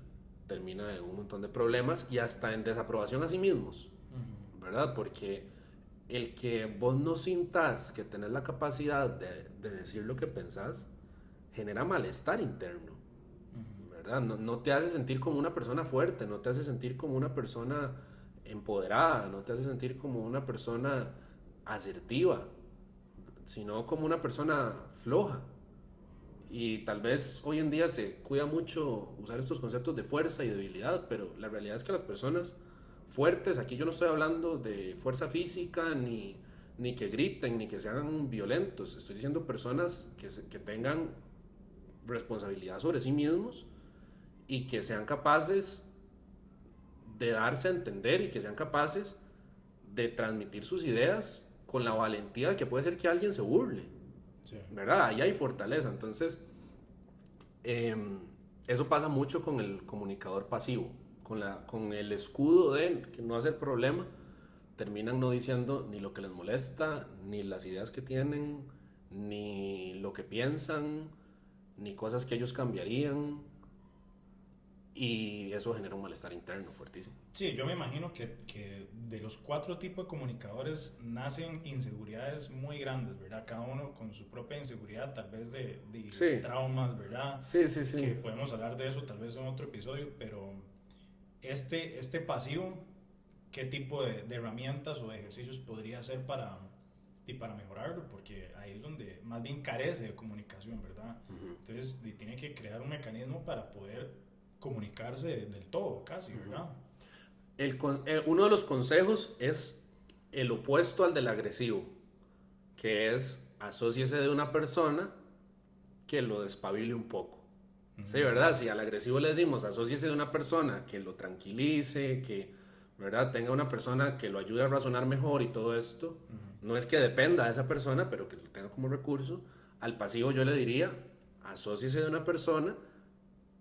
termina en un montón de problemas y hasta en desaprobación a sí mismos, Ujú. ¿verdad? Porque el que vos no sintas que tenés la capacidad de decir lo que pensás genera malestar interno, Ujú. ¿verdad? No te hace sentir como una persona fuerte, no te hace sentir como una persona empoderada, no te hace sentir como una persona asertiva, sino como una persona floja. Y tal vez hoy en día se cuida mucho usar estos conceptos de fuerza y debilidad, pero la realidad es que las personas fuertes, aquí yo no estoy hablando de fuerza física, ni que griten, ni que sean violentos, estoy diciendo personas que tengan responsabilidad sobre sí mismos y que sean capaces de darse a entender y que sean capaces de transmitir sus ideas con la valentía de que puede ser que alguien se burle, Sí. ¿verdad? Ahí hay fortaleza. Entonces, eh, eso pasa mucho con el comunicador pasivo, con el escudo de que no hacer problema, terminan no diciendo ni lo que les molesta, ni las ideas que tienen, ni lo que piensan, ni cosas que ellos cambiarían, y eso genera un malestar interno fuertísimo. Sí, yo me imagino que de los cuatro tipos de comunicadores nacen inseguridades muy grandes, ¿verdad? Cada uno con su propia inseguridad, tal vez de Sí, traumas, ¿verdad? sí, sí, sí. Que podemos hablar de eso tal vez en otro episodio, pero este pasivo, ¿qué tipo de herramientas o de ejercicios podría hacer y para mejorarlo? Porque ahí es donde más bien carece de comunicación, ¿verdad? Ujú, Entonces tiene que crear un mecanismo para poder comunicarse del todo, casi, ujú. ¿verdad? Uno de los consejos es el opuesto al del agresivo, que es asóciese de una persona que lo despabile un poco. Sí, ¿verdad? Si al agresivo le decimos asóciese de una persona que lo tranquilice, que, ¿verdad? Tenga una persona que lo ayude a razonar mejor y todo esto, Ujú. no es que dependa de esa persona, pero que lo tenga como recurso. Al pasivo yo le diría, asóciese de una persona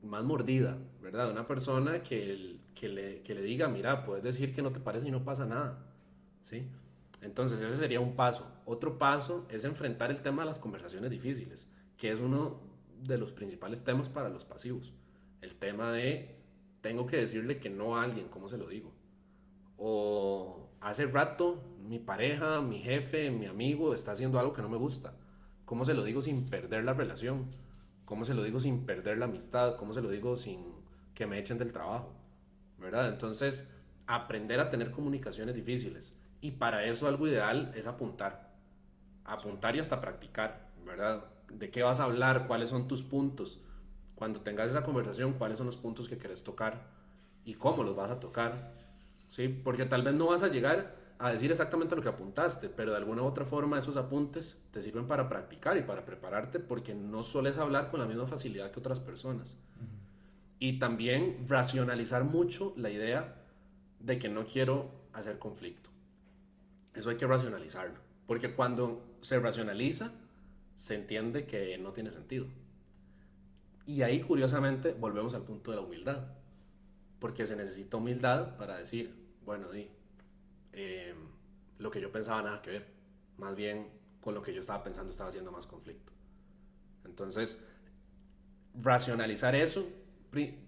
más mordida, ¿verdad? Una persona que le diga, mira, puedes decir que no te parece y no pasa nada, ¿sí? Entonces ese sería un paso. Otro paso es enfrentar el tema de las conversaciones difíciles, que es uno de los principales temas para los pasivos. El tema de, tengo que decirle que no a alguien, ¿cómo se lo digo? O hace rato mi pareja, mi jefe, mi amigo está haciendo algo que no me gusta. ¿Cómo se lo digo sin perder la relación? ¿Cómo se lo digo sin perder la amistad? ¿Cómo se lo digo sin que me echen del trabajo? ¿Verdad? Entonces, aprender a tener comunicaciones difíciles. Y para eso algo ideal es apuntar. Sí, Apuntar y hasta practicar, ¿verdad? ¿De qué vas a hablar? ¿Cuáles son tus puntos? Cuando tengas esa conversación, ¿cuáles son los puntos que querés tocar? ¿Y cómo los vas a tocar? ¿Sí? Porque tal vez no vas a llegar a decir exactamente lo que apuntaste, pero de alguna u otra forma esos apuntes te sirven para practicar y para prepararte porque no sueles hablar con la misma facilidad que otras personas. Y también racionalizar mucho la idea de que no quiero hacer conflicto. Eso hay que racionalizarlo, porque cuando se racionaliza, se entiende que no tiene sentido. Y ahí, curiosamente, volvemos al punto de la humildad, porque se necesita humildad para decir, bueno, eh, lo que yo pensaba nada que ver, más bien con lo que yo estaba pensando estaba haciendo más conflicto. Entonces, racionalizar eso,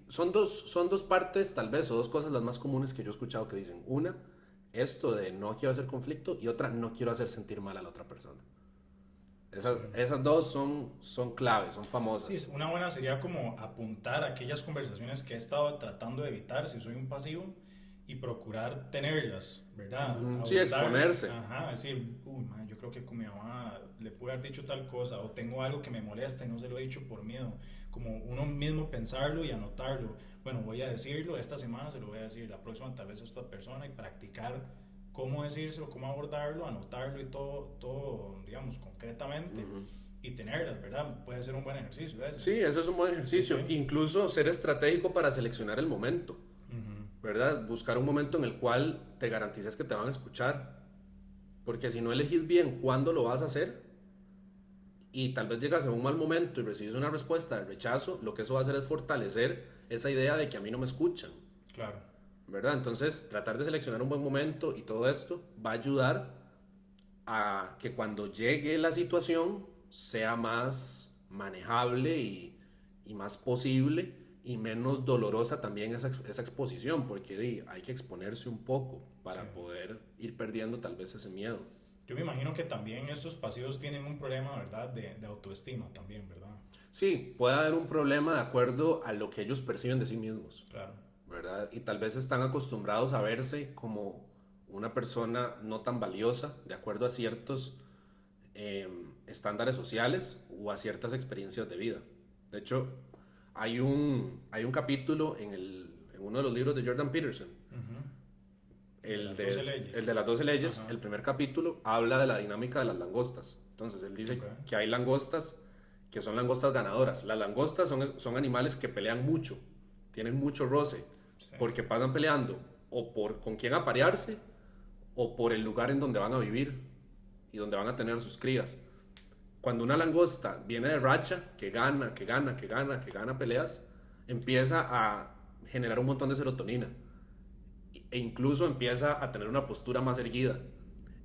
son dos partes tal vez, o dos cosas las más comunes que yo he escuchado que dicen. Una, esto de no quiero hacer conflicto, y otra, no quiero hacer sentir mal a la otra persona. Esas dos son claves, son famosas. Sí, una buena sería como apuntar aquellas conversaciones que he estado tratando de evitar si soy un pasivo y procurar tenerlas, ¿verdad? Sí, Abordarlas. exponerse. Ajá, decir, uy, man, yo creo que con mi mamá le pude haber dicho tal cosa o tengo algo que me molesta y no se lo he dicho por miedo. Como uno mismo pensarlo y anotarlo. Bueno, voy a decirlo, esta semana se lo voy a decir, la próxima tal vez a esta persona y practicar cómo decírselo, cómo abordarlo, anotarlo y todo digamos, concretamente. Y tenerlas, ¿verdad? Puede ser un buen ejercicio ese. Sí, eso es un buen ejercicio. Sí, sí. Incluso ser estratégico para seleccionar el momento, ¿verdad? Buscar un momento en el cual te garantices que te van a escuchar. Porque si no elegís bien cuándo lo vas a hacer y tal vez llegas en un mal momento y recibes una respuesta de rechazo, lo que eso va a hacer es fortalecer esa idea de que a mí no me escuchan. Claro. ¿Verdad? Entonces, tratar de seleccionar un buen momento y todo esto va a ayudar a que cuando llegue la situación sea más manejable y más posible y menos dolorosa también esa exposición, porque hay que exponerse un poco para Sí. poder ir perdiendo tal vez ese miedo. Yo me imagino que también estos pasivos tienen un problema, ¿verdad? De autoestima también, ¿verdad? Sí, puede haber un problema de acuerdo a lo que ellos perciben de sí mismos, Claro. ¿verdad? Y tal vez están acostumbrados a verse como una persona no tan valiosa de acuerdo a ciertos estándares sociales o a ciertas experiencias de vida. De hecho, hay un capítulo en uno de los libros de Jordan Peterson, el de las 12 leyes, Ajá. el primer capítulo habla de la dinámica de las langostas. Entonces, él dice Okay. que hay langostas que son langostas ganadoras. Las langostas son animales que pelean mucho, tienen mucho roce, Sí. porque pasan peleando o por con quién aparearse o por el lugar en donde van a vivir y donde van a tener sus crías. Cuando una langosta viene de racha, que gana peleas, empieza a generar un montón de serotonina e incluso empieza a tener una postura más erguida.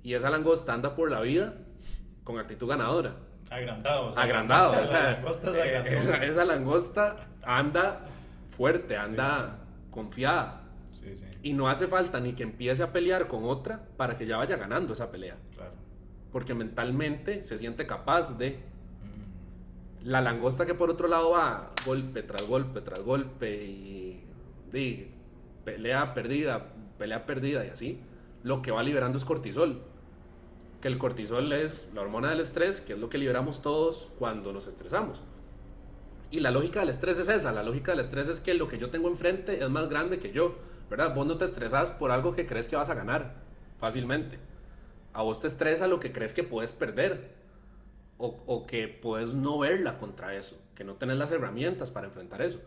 Y esa langosta anda por la vida con actitud ganadora. Agrandado, o sea, Agrandado, o sea, langosta es agrandado. esa langosta anda fuerte, Sí, anda confiada. sí, sí, Y no hace falta ni que empiece a pelear con otra para que ya vaya ganando esa pelea. claro. Porque mentalmente se siente capaz de. La langosta que por otro lado va golpe tras golpe tras golpe y pelea perdida y así, lo que va liberando es cortisol. Que el cortisol es la hormona del estrés, que es lo que liberamos todos cuando nos estresamos. Y la lógica del estrés es esa, la lógica del estrés es que lo que yo tengo enfrente es más grande que yo, ¿verdad? Vos no te estresás por algo que crees que vas a ganar fácilmente. A vos te estresa lo que crees que puedes perder o que puedes no verla contra eso, que no tenés las herramientas para enfrentar eso.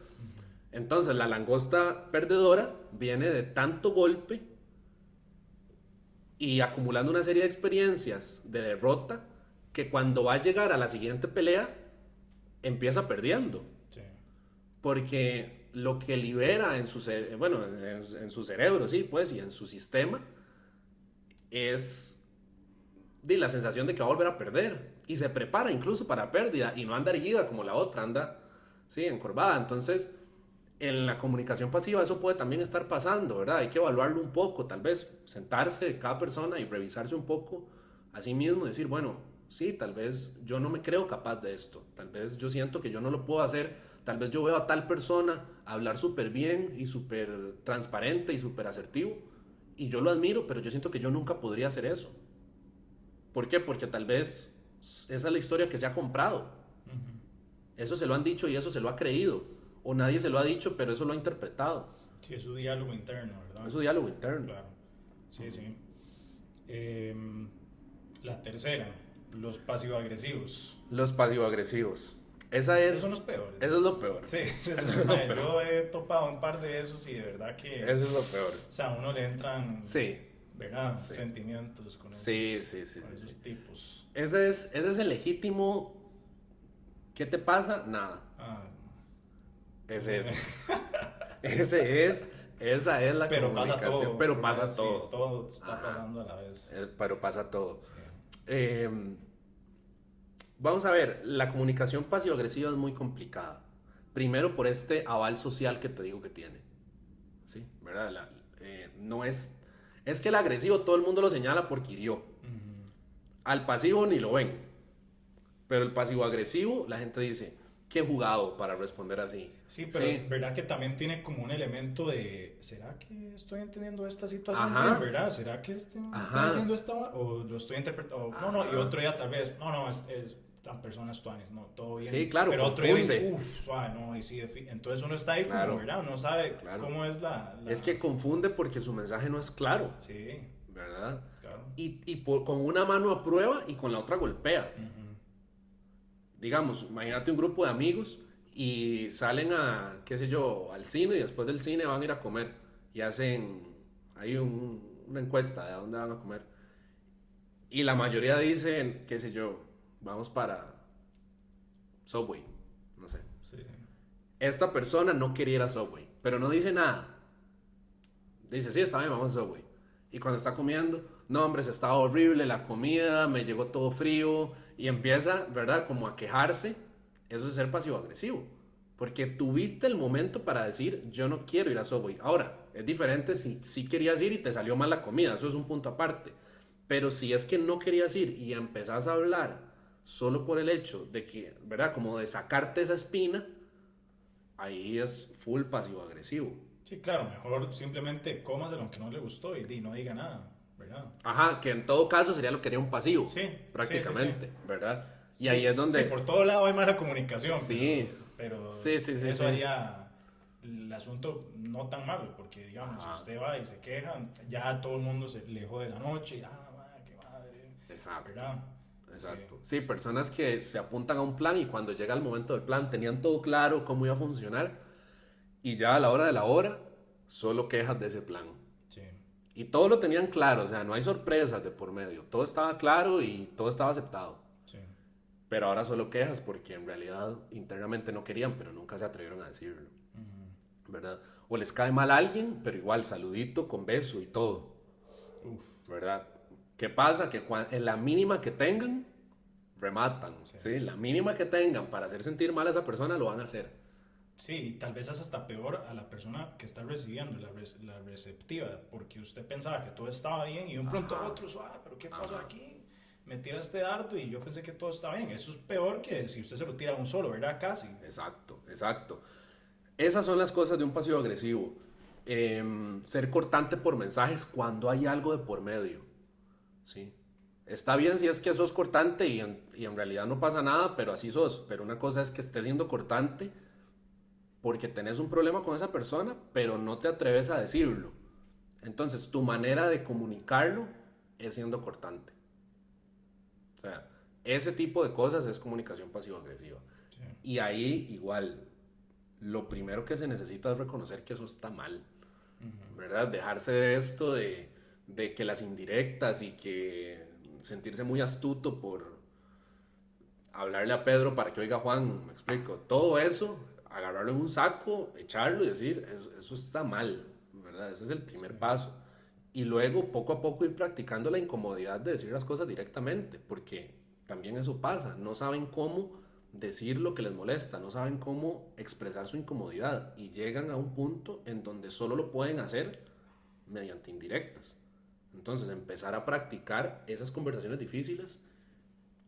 Entonces la langosta perdedora viene de tanto golpe y acumulando una serie de experiencias de derrota que cuando va a llegar a la siguiente pelea empieza perdiendo. Sí. Porque lo que libera en su, bueno, en su cerebro, sí, pues, y en su sistema es de la sensación de que va a volver a perder y se prepara incluso para pérdida y no anda erguida como la otra, anda, sí, encorvada. Entonces, en la comunicación pasiva eso puede también estar pasando, ¿verdad? Hay que evaluarlo un poco, tal vez sentarse cada persona y revisarse un poco a sí mismo y decir, bueno, sí, tal vez yo no me creo capaz de esto, tal vez yo siento que yo no lo puedo hacer, tal vez yo veo a tal persona hablar súper bien y súper transparente y súper asertivo y yo lo admiro, pero yo siento que yo nunca podría hacer eso. ¿Por qué? Porque tal vez esa es la historia que se ha comprado. Eso se lo han dicho y eso se lo ha creído. O nadie se lo ha dicho, pero eso lo ha interpretado. Sí, es su diálogo interno, ¿verdad? Es su diálogo interno. Claro. Sí, sí. La tercera, los pasivo-agresivos. Los pasivo-agresivos. Esos son los peores. Eso es lo peor. Sí, eso es lo peor. Yo he topado un par de esos y de verdad que... Eso es lo peor. O sea, a uno le entran... Sí. ¿Verdad? Sí. Sentimientos con esos, Sí. con esos tipos. Ese es el legítimo. ¿Qué te pasa? Nada. Ese es. Esa es la pero comunicación. pasa todo, pero pasa sí, todo. todo está pasando a la vez. Pero pasa todo. Sí. Vamos a ver, la comunicación pasivo-agresiva es muy complicada. Primero por este aval social que te digo que tiene. ¿Sí? ¿Verdad? No es que el agresivo todo el mundo lo señala porque hirió. Al pasivo ni lo ven. Pero el pasivo-agresivo, la gente dice, qué jugado para responder así. Sí, pero Sí, verdad que también tiene como un elemento de, ¿será que estoy entendiendo esta situación bien, ajá, verdad? ¿Será que este me está ajá, diciendo o lo estoy interpretando? No, no, y ajá. otro día tal vez, no, no, es tan personas tuanes, no, todo bien. Sí, claro, Pero otro día dice, confunde. uff, suave, no, y sí, entonces uno está ahí como, Claro, ¿verdad? Uno sabe claro. cómo es Es que confunde porque su mensaje no es claro, Sí, ¿verdad? claro. Con una mano aprueba y con la otra golpea. Ujú. Digamos, imagínate un grupo de amigos y salen a, qué sé yo, al cine y después del cine van a ir a comer y hacen, hay una encuesta de a dónde van a comer. Y la mayoría dicen, qué sé yo, vamos para Subway, no sé. Sí, sí. Esta persona no quería ir a Subway, pero no dice nada. Dice, sí, está bien, vamos a Subway. Y cuando está comiendo, no, hombre, se estaba horrible la comida, me llegó todo frío. Y empieza, ¿verdad? Como a quejarse. Eso es ser pasivo-agresivo. Porque tuviste el momento para decir, yo no quiero ir a Subway. Ahora, es diferente si querías ir y te salió mal la comida. Eso es un punto aparte. Pero si es que no querías ir y empezás a hablar solo por el hecho de que, ¿verdad? Como de sacarte esa espina, ahí es full pasivo-agresivo. Sí, claro, mejor simplemente cómaselo aunque no le gustó y no diga nada, ¿verdad? Ajá, que en todo caso sería lo que haría un pasivo, Sí, sí, sí, sí. prácticamente, ¿verdad? Y ahí Sí, es sí, por donde, todo lado hay mala comunicación, sí, pero sí, sí, sí, eso sí. haría el asunto no tan malo, porque digamos, si Ajá, usted va y se queja, ya todo el mundo se le jode la noche, y, madre, qué madre, exacto, ¿verdad? Sí, exacto. Sí, personas que se apuntan a un plan y cuando llega el momento del plan tenían todo claro cómo iba a funcionar y ya a la hora de la hora solo quejas de ese plan. sí, Y todo lo tenían claro, o sea, no hay sorpresas de por medio, todo estaba claro y todo estaba aceptado. sí. Pero ahora solo quejas porque en realidad internamente no querían, pero nunca se atrevieron a decirlo. ¿Verdad? O les cae mal a alguien, pero igual, saludito, con beso y todo, Uf, ¿verdad? ¿Qué pasa? Que en la mínima que tengan, rematan, sí. ¿sí? La mínima que tengan para hacer sentir mal a esa persona, lo van a hacer. Sí, y tal vez es hasta peor a la persona que está recibiendo, la receptiva, porque usted pensaba que todo estaba bien y de un pronto a Ajá, otro, suave, pero ¿qué pasó ajá, aquí? Me tira este dardo y yo pensé que todo estaba bien. Eso es peor que si usted se lo tira a un solo, ¿verdad? Casi. exacto, exacto. Esas son las cosas de un pasivo agresivo. Ser cortante por mensajes cuando hay algo de por medio, ¿sí? Está bien si es que sos cortante y en realidad no pasa nada, pero así sos. Pero una cosa es que estés siendo cortante porque tenés un problema con esa persona, pero no te atreves a decirlo. Entonces, tu manera de comunicarlo es siendo cortante. O sea, ese tipo de cosas es comunicación pasivo-agresiva. Sí. Y ahí, igual, lo primero que se necesita es reconocer que eso está mal, ¿verdad? Dejarse de esto de que las indirectas y que sentirse muy astuto por hablarle a Pedro para que oiga a Juan, me explico. Todo eso, agarrarlo en un saco, echarlo y decir, eso está mal, ¿verdad? Ese es el primer paso. Y luego, poco a poco, ir practicando la incomodidad de decir las cosas directamente, porque también eso pasa. No saben cómo decir lo que les molesta, no saben cómo expresar su incomodidad y llegan a un punto en donde solo lo pueden hacer mediante indirectas. Entonces, empezar a practicar esas conversaciones difíciles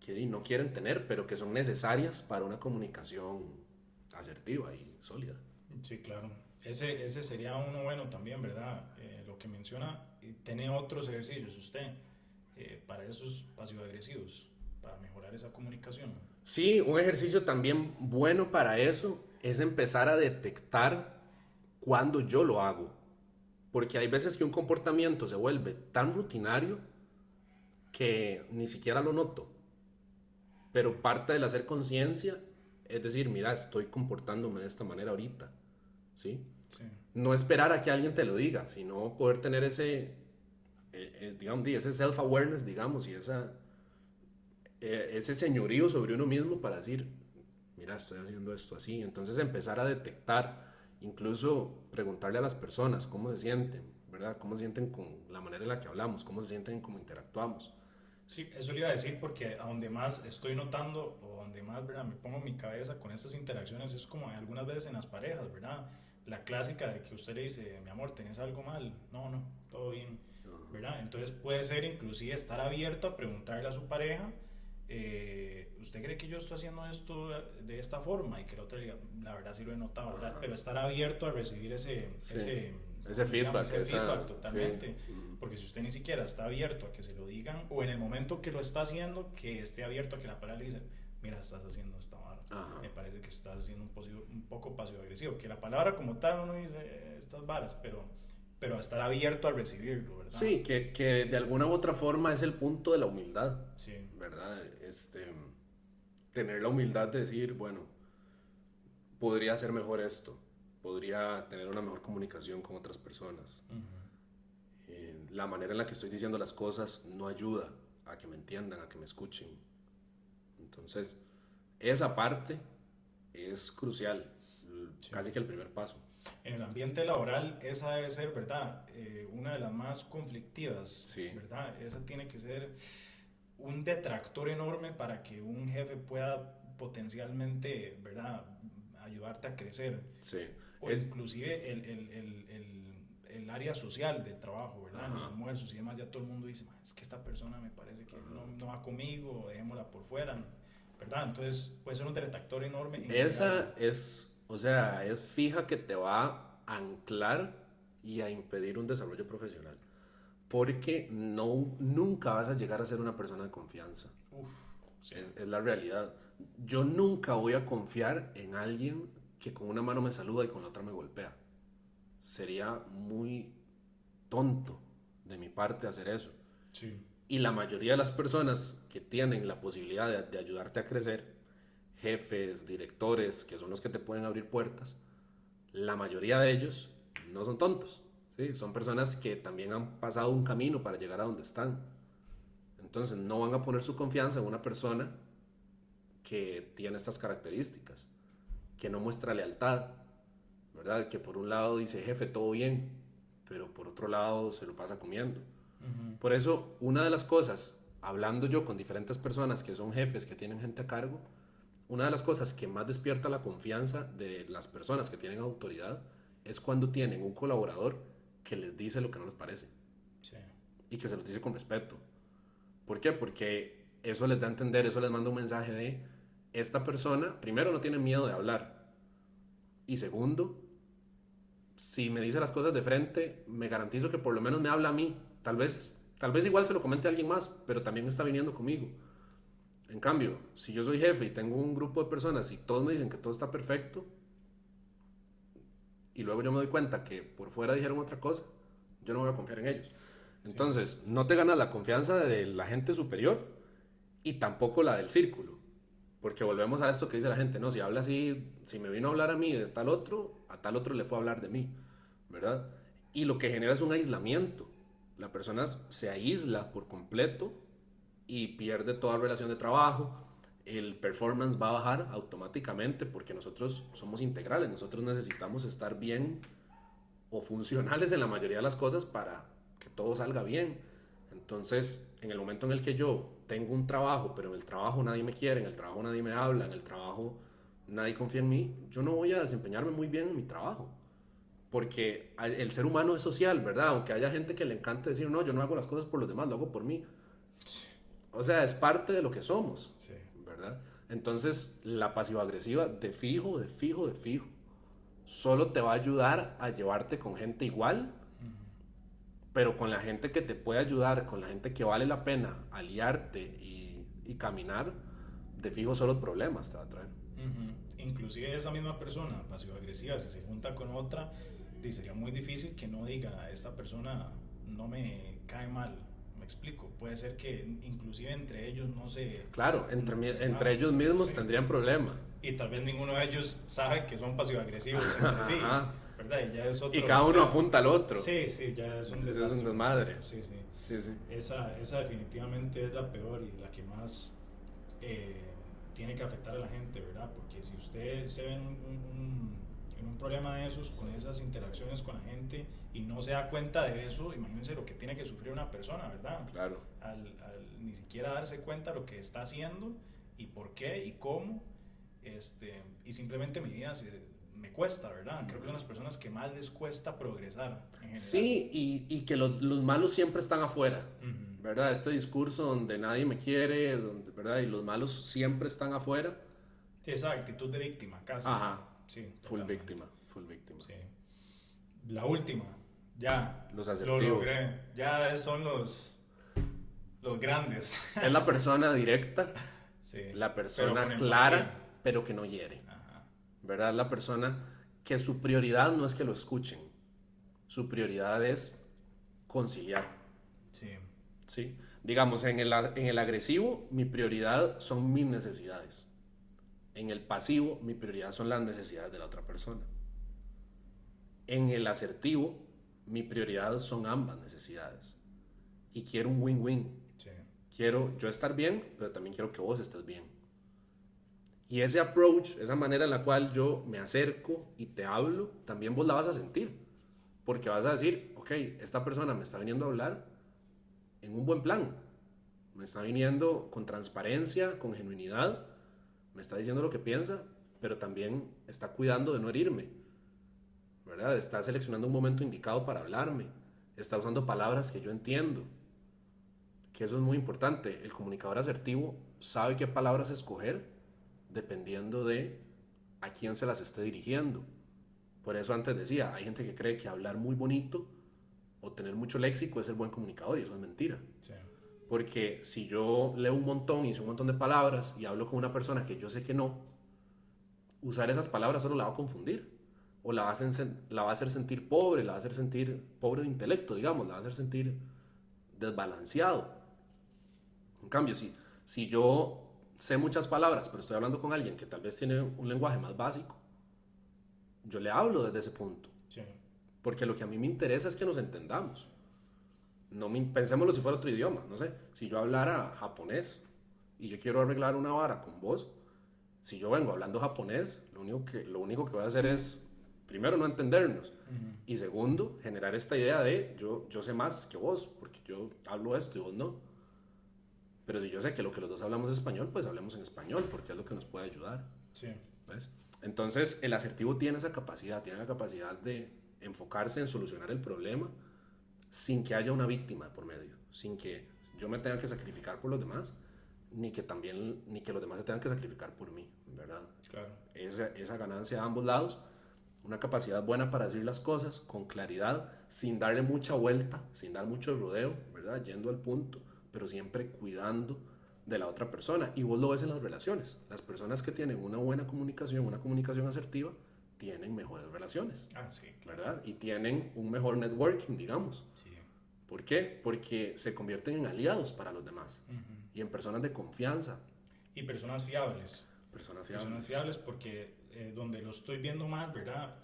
que no quieren tener, pero que son necesarias para una comunicación asertiva y sólida. Sí, claro. Ese sería uno bueno también, ¿verdad? Lo que menciona, tiene otros ejercicios usted para esos pasivo-agresivos, para mejorar esa comunicación. Sí, un ejercicio también bueno para eso es empezar a detectar cuando yo lo hago. Porque hay veces que un comportamiento se vuelve tan rutinario que ni siquiera lo noto. Pero parte del hacer conciencia es decir, mira, estoy comportándome de esta manera ahorita. ¿Sí? Sí, No esperar a que alguien te lo diga, sino poder tener digamos, ese self-awareness, digamos, y ese señorío sobre uno mismo para decir, mira, estoy haciendo esto así. Entonces empezar a detectar, incluso preguntarle a las personas cómo se sienten, ¿verdad? Cómo se sienten con la manera en la que hablamos, cómo se sienten, cómo interactuamos. sí, eso le iba a decir porque a donde más estoy notando o donde más, ¿verdad? Me pongo mi cabeza con estas interacciones es como algunas veces en las parejas, ¿verdad? La clásica de que usted le dice, mi amor, ¿tenés algo mal? No, no, todo bien, ¿verdad? Entonces puede ser inclusive estar abierto a preguntarle a su pareja ¿usted cree que yo estoy haciendo esto de esta forma? Y que el otro diga, la verdad sí lo he notado, ¿verdad? Pero estar abierto a recibir ese feedback, ese feedback totalmente. Sí. Porque si usted ni siquiera está abierto a que se lo digan, o en el momento que lo está haciendo, que esté abierto a que la palabra le dice, mira, estás haciendo esta vara. Me parece que estás haciendo un poco pasivo-agresivo. Que la palabra como tal uno dice estas varas, pero a estar abierto a recibirlo, ¿verdad? Sí, que de alguna u otra forma es el punto de la humildad, sí. ¿verdad? Tener la humildad de decir, bueno, podría hacer mejor esto, podría tener una mejor comunicación con otras personas. La manera en la que estoy diciendo las cosas no ayuda a que me entiendan, a que me escuchen. Entonces, esa parte es crucial, casi que el primer paso. En el ambiente laboral, esa debe ser, ¿verdad? Una de las más conflictivas, sí. ¿verdad? Esa tiene que ser un detractor enorme para que un jefe pueda potencialmente, ¿verdad?, ayudarte a crecer. Sí. O inclusive el área social del trabajo, ¿verdad? En los almuerzos y demás, ya todo el mundo dice, es que esta persona me parece que no va conmigo, dejémosla por fuera, ¿verdad? Entonces puede ser un detractor enorme. Esa es, o sea, es fija que te va a anclar y a impedir un desarrollo profesional, porque nunca vas a llegar a ser una persona de confianza. Sí. Es la realidad. Yo nunca voy a confiar en alguien que con una mano me saluda y con la otra me golpea. Sería muy tonto de mi parte hacer eso. Sí. Y la mayoría de las personas que tienen la posibilidad de ayudarte a crecer, jefes, directores, que son los que te pueden abrir puertas, la mayoría de ellos no son tontos, ¿sí? Son personas que también han pasado un camino para llegar a donde están. Entonces no van a poner su confianza en una persona que tiene estas características, que no muestra lealtad, ¿verdad? Que por un lado dice, jefe, todo bien, pero por otro lado se lo pasa comiendo. Por eso, una de las cosas, hablando yo con diferentes personas que son jefes, que tienen gente a cargo, una de las cosas que más despierta la confianza de las personas que tienen autoridad es cuando tienen un colaborador que les dice lo que no les parece. Sí. Y que se los dice con respeto. ¿Por qué? Porque eso les da a entender, eso les manda un mensaje de esta persona, primero, no tiene miedo de hablar, y segundo, si me dice las cosas de frente, me garantizo que por lo menos me habla a mí. Tal vez igual se lo comente a alguien más, pero también está viniendo conmigo. En cambio, si yo soy jefe y tengo un grupo de personas y todos me dicen que todo está perfecto, y luego yo me doy cuenta que por fuera dijeron otra cosa, yo no voy a confiar en ellos. Entonces, no te ganas la confianza de la gente superior y tampoco la del círculo. Porque volvemos a esto que dice la gente, no, si habla así, si me vino a hablar a mí de tal otro, a tal otro le fue a hablar de mí, ¿verdad? Y lo que genera es un aislamiento. La persona se aísla por completo y pierde toda relación de trabajo. El performance va a bajar automáticamente porque nosotros somos integrales, nosotros necesitamos estar bien o funcionales en la mayoría de las cosas para que todo salga bien. Entonces, en el momento en el que yo tengo un trabajo, pero en el trabajo nadie me quiere, en el trabajo nadie me habla, en el trabajo nadie confía en mí, yo no voy a desempeñarme muy bien en mi trabajo. Porque el ser humano es social, ¿verdad? Aunque haya gente que le encante decir, no, yo no hago las cosas por los demás, lo hago por mí. O sea, es parte de lo que somos, sí, ¿verdad? Entonces, la pasivo-agresiva de fijo, solo te va a ayudar a llevarte con gente igual, pero con la gente que te puede ayudar, con la gente que vale la pena aliarte y caminar, de fijo solo problemas te va a traer. Inclusive esa misma persona pasivo-agresiva, si se junta con otra, sería muy difícil que no diga, esta persona no me cae mal. Me explico, puede ser que inclusive entre ellos no se... Claro, entre ellos mismos, sí, tendrían problema. Y tal vez ninguno de ellos sabe que son pasivo-agresivos entre sí, ¿verdad? Y ya es otro... Y cada uno apunta al otro. Sí, ya es un desastre. Es un desmadre. Sí. Sí. Esa definitivamente es la peor y la que más tiene que afectar a la gente, ¿verdad? Porque si usted se ve en un problema de esos, con esas interacciones con la gente y no se da cuenta de eso, imagínense lo que tiene que sufrir una persona, ¿verdad? Claro. Al ni siquiera darse cuenta de lo que está haciendo y por qué y cómo, y simplemente mi vida me cuesta, ¿verdad? Creo que son las personas que más les cuesta progresar en general. Sí, y que los malos siempre están afuera, Ujú. ¿verdad? Este discurso donde nadie me quiere, donde, ¿verdad? Y los malos siempre están afuera. Sí, esa actitud de víctima, casi. Ajá, Sí, full totalmente. víctima, full víctima. Sí. La última, ya, Los lo asertivos. logré. Ya son los grandes. Es la persona directa, Sí, la pero persona con clara, empatía. pero que no hiere, Ajá, ¿verdad? La persona que su prioridad no es que lo escuchen, su prioridad es conciliar, sí, ¿sí? Digamos, en el agresivo, mi prioridad son mis necesidades. En el pasivo, mi prioridad son las necesidades de la otra persona. En el asertivo, mi prioridad son ambas necesidades. Y quiero un win-win. sí, Quiero yo estar bien, pero también quiero que vos estés bien. Y ese approach, esa manera en la cual yo me acerco y te hablo, también vos la vas a sentir. Porque vas a decir, ok, esta persona me está viniendo a hablar en un buen plan. Me está viniendo con transparencia, con genuinidad. Me está diciendo lo que piensa, pero también está cuidando de no herirme, ¿verdad? Está seleccionando un momento indicado para hablarme. Está usando palabras que yo entiendo. Que eso es muy importante. El comunicador asertivo sabe qué palabras escoger dependiendo de a quién se las esté dirigiendo. Por eso antes decía, hay gente que cree que hablar muy bonito o tener mucho léxico es ser buen comunicador, y eso es mentira. sí. Porque si yo leo un montón y sé un montón de palabras y hablo con una persona que yo sé que no, usar esas palabras solo la va a confundir. O la va a hacer sentir pobre, la va a hacer sentir pobre de intelecto, digamos, la va a hacer sentir desbalanceado. En cambio, si yo sé muchas palabras, pero estoy hablando con alguien que tal vez tiene un lenguaje más básico, yo le hablo desde ese punto. Sí. Porque lo que a mí me interesa es que nos entendamos. No pensémoslo si fuera otro idioma, no sé. Si yo hablara japonés y yo quiero arreglar una vara con vos, si yo vengo hablando japonés, lo único que voy a hacer es, primero, no entendernos. Y segundo, generar esta idea de yo sé más que vos, porque yo hablo esto y vos no. Pero si yo sé que lo que los dos hablamos es español, pues hablemos en español, porque es lo que nos puede ayudar. Sí. ¿Ves? Entonces, el asertivo tiene esa capacidad, tiene la capacidad de enfocarse en solucionar el problema sin que haya una víctima por medio, sin que yo me tenga que sacrificar por los demás, ni que los demás se tengan que sacrificar por mí, ¿verdad? Claro. Esa ganancia de ambos lados, una capacidad buena para decir las cosas con claridad, sin darle mucha vuelta, sin dar mucho rodeo, ¿verdad? Yendo al punto, pero siempre cuidando de la otra persona. Y vos lo ves en las relaciones. Las personas que tienen una buena comunicación, una comunicación asertiva, tienen mejores relaciones, Ah, sí, claro. ¿verdad? Y tienen un mejor networking, digamos. Sí. ¿Por qué? Porque se convierten en aliados para los demás y en personas de confianza, Y personas fiables. personas Personas fiables. fiables porque donde lo estoy viendo más, ¿verdad?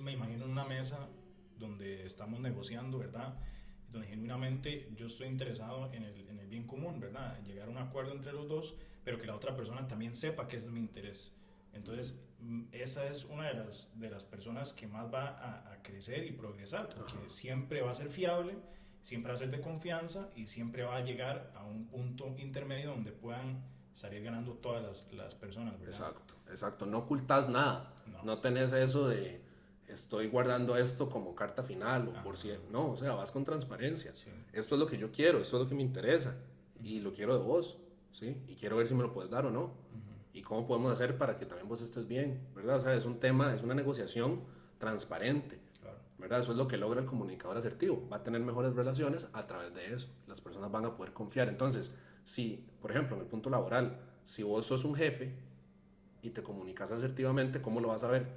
Me imagino en una mesa donde estamos negociando, ¿verdad? Donde genuinamente yo estoy interesado en el bien común, ¿verdad? En llegar a un acuerdo entre los dos, pero que la otra persona también sepa que es mi interés. Entonces, esa es una de las personas que más va a crecer y progresar, porque Ajá. siempre va a ser fiable, siempre va a ser de confianza y siempre va a llegar a un punto intermedio donde puedan salir ganando todas las personas, ¿verdad? Exacto, exacto. No ocultas nada. No. No tenés eso de estoy guardando esto como carta final o Ajá. por si. No, o sea, vas con transparencia. Sí. Esto es lo que yo quiero, esto es lo que me interesa y lo quiero de vos, ¿sí? Y quiero ver si me lo puedes dar o no. Y cómo podemos hacer para que también vos estés bien, ¿verdad? O sea, es un tema, es una negociación transparente, Claro. ¿verdad? Eso es lo que logra el comunicador asertivo. Va a tener mejores relaciones a través de eso. Las personas van a poder confiar. Entonces, si, por ejemplo, en el punto laboral, si vos sos un jefe y te comunicas asertivamente, ¿cómo lo vas a ver?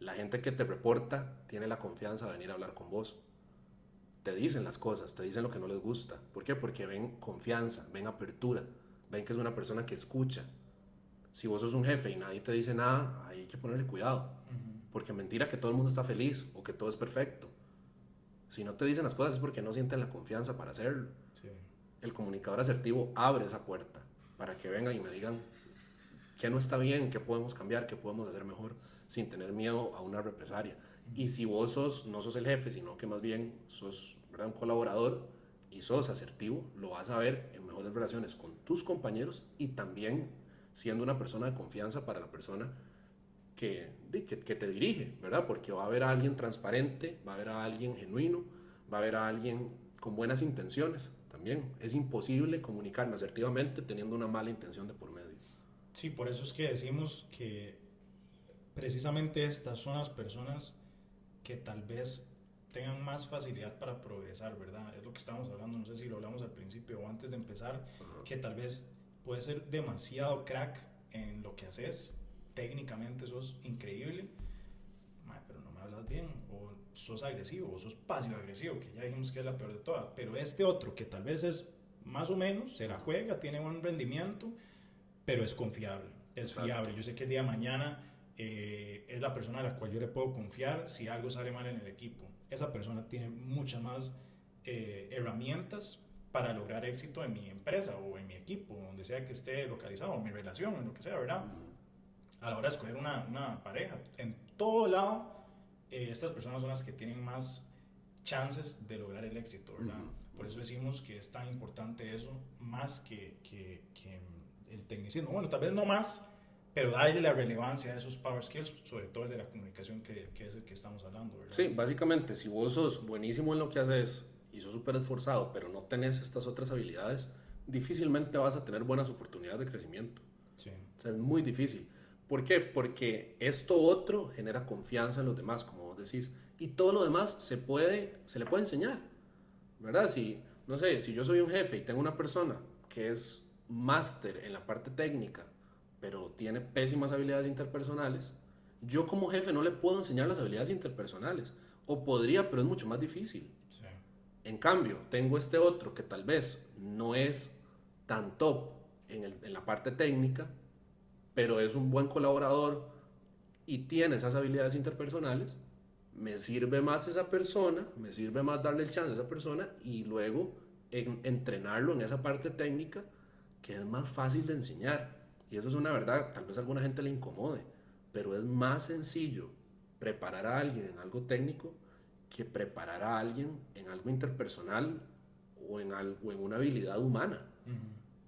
La gente que te reporta tiene la confianza de venir a hablar con vos. Te dicen las cosas, te dicen lo que no les gusta. ¿Por qué? Porque ven confianza, ven apertura, ven que es una persona que escucha. Si vos sos un jefe y nadie te dice nada, ahí hay que ponerle cuidado. Porque mentira que todo el mundo está feliz o que todo es perfecto. Si no te dicen las cosas es porque no sienten la confianza para hacerlo. Sí. El comunicador asertivo abre esa puerta para que vengan y me digan qué no está bien, qué podemos cambiar, qué podemos hacer mejor, sin tener miedo a una represalia. Y si vos no sos el jefe, sino que más bien sos, ¿verdad?, un colaborador y sos asertivo, lo vas a ver en mejores relaciones con tus compañeros y también siendo una persona de confianza para la persona que te dirige, ¿verdad? Porque va a haber a alguien transparente, va a haber a alguien genuino, va a haber a alguien con buenas intenciones también. Es imposible comunicarme asertivamente teniendo una mala intención de por medio. Sí, por eso es que decimos que precisamente estas son las personas que tal vez tengan más facilidad para progresar, ¿verdad? Es lo que estábamos hablando, no sé si lo hablamos al principio o antes de empezar, que tal vez puedes ser demasiado crack en lo que haces, técnicamente sos increíble, pero no me hablas bien, o sos agresivo, o sos pasivo-agresivo, que ya dijimos que es la peor de todas, pero este otro que tal vez es más o menos, se la juega, tiene buen rendimiento, pero es confiable, es fiable. Yo sé que el día de mañana es la persona a la cual yo le puedo confiar si algo sale mal en el equipo. Esa persona tiene muchas más herramientas para lograr éxito en mi empresa o en mi equipo, donde sea que esté localizado, en mi relación, en lo que sea, ¿verdad? A la hora de escoger una pareja, en todo lado, estas personas son las que tienen más chances de lograr el éxito, ¿verdad? Por eso decimos que es tan importante eso, más que el tecnicismo. Bueno, tal vez no más, pero darle la relevancia a esos power skills, sobre todo el de la comunicación, que es el que estamos hablando, ¿verdad? Sí, básicamente, si vos sos buenísimo en lo que haces y sos súper esforzado, pero no tenés estas otras habilidades, difícilmente vas a tener buenas oportunidades de crecimiento. Sí. O sea, es muy difícil. ¿Por qué? Porque esto otro genera confianza en los demás, como vos decís, y todo lo demás se le puede enseñar, ¿verdad? Si, no sé, si yo soy un jefe y tengo una persona que es máster en la parte técnica, pero tiene pésimas habilidades interpersonales, yo como jefe no le puedo enseñar las habilidades interpersonales. O podría, pero es mucho más difícil. Sí. En cambio, tengo este otro que tal vez no es tan top en la parte técnica, pero es un buen colaborador y tiene esas habilidades interpersonales. Me sirve más esa persona, me sirve más darle el chance a esa persona y luego entrenarlo en esa parte técnica que es más fácil de enseñar. Y eso es una verdad, tal vez a alguna gente le incomode, pero es más sencillo preparar a alguien en algo técnico que preparar a alguien en algo interpersonal o en una habilidad humana.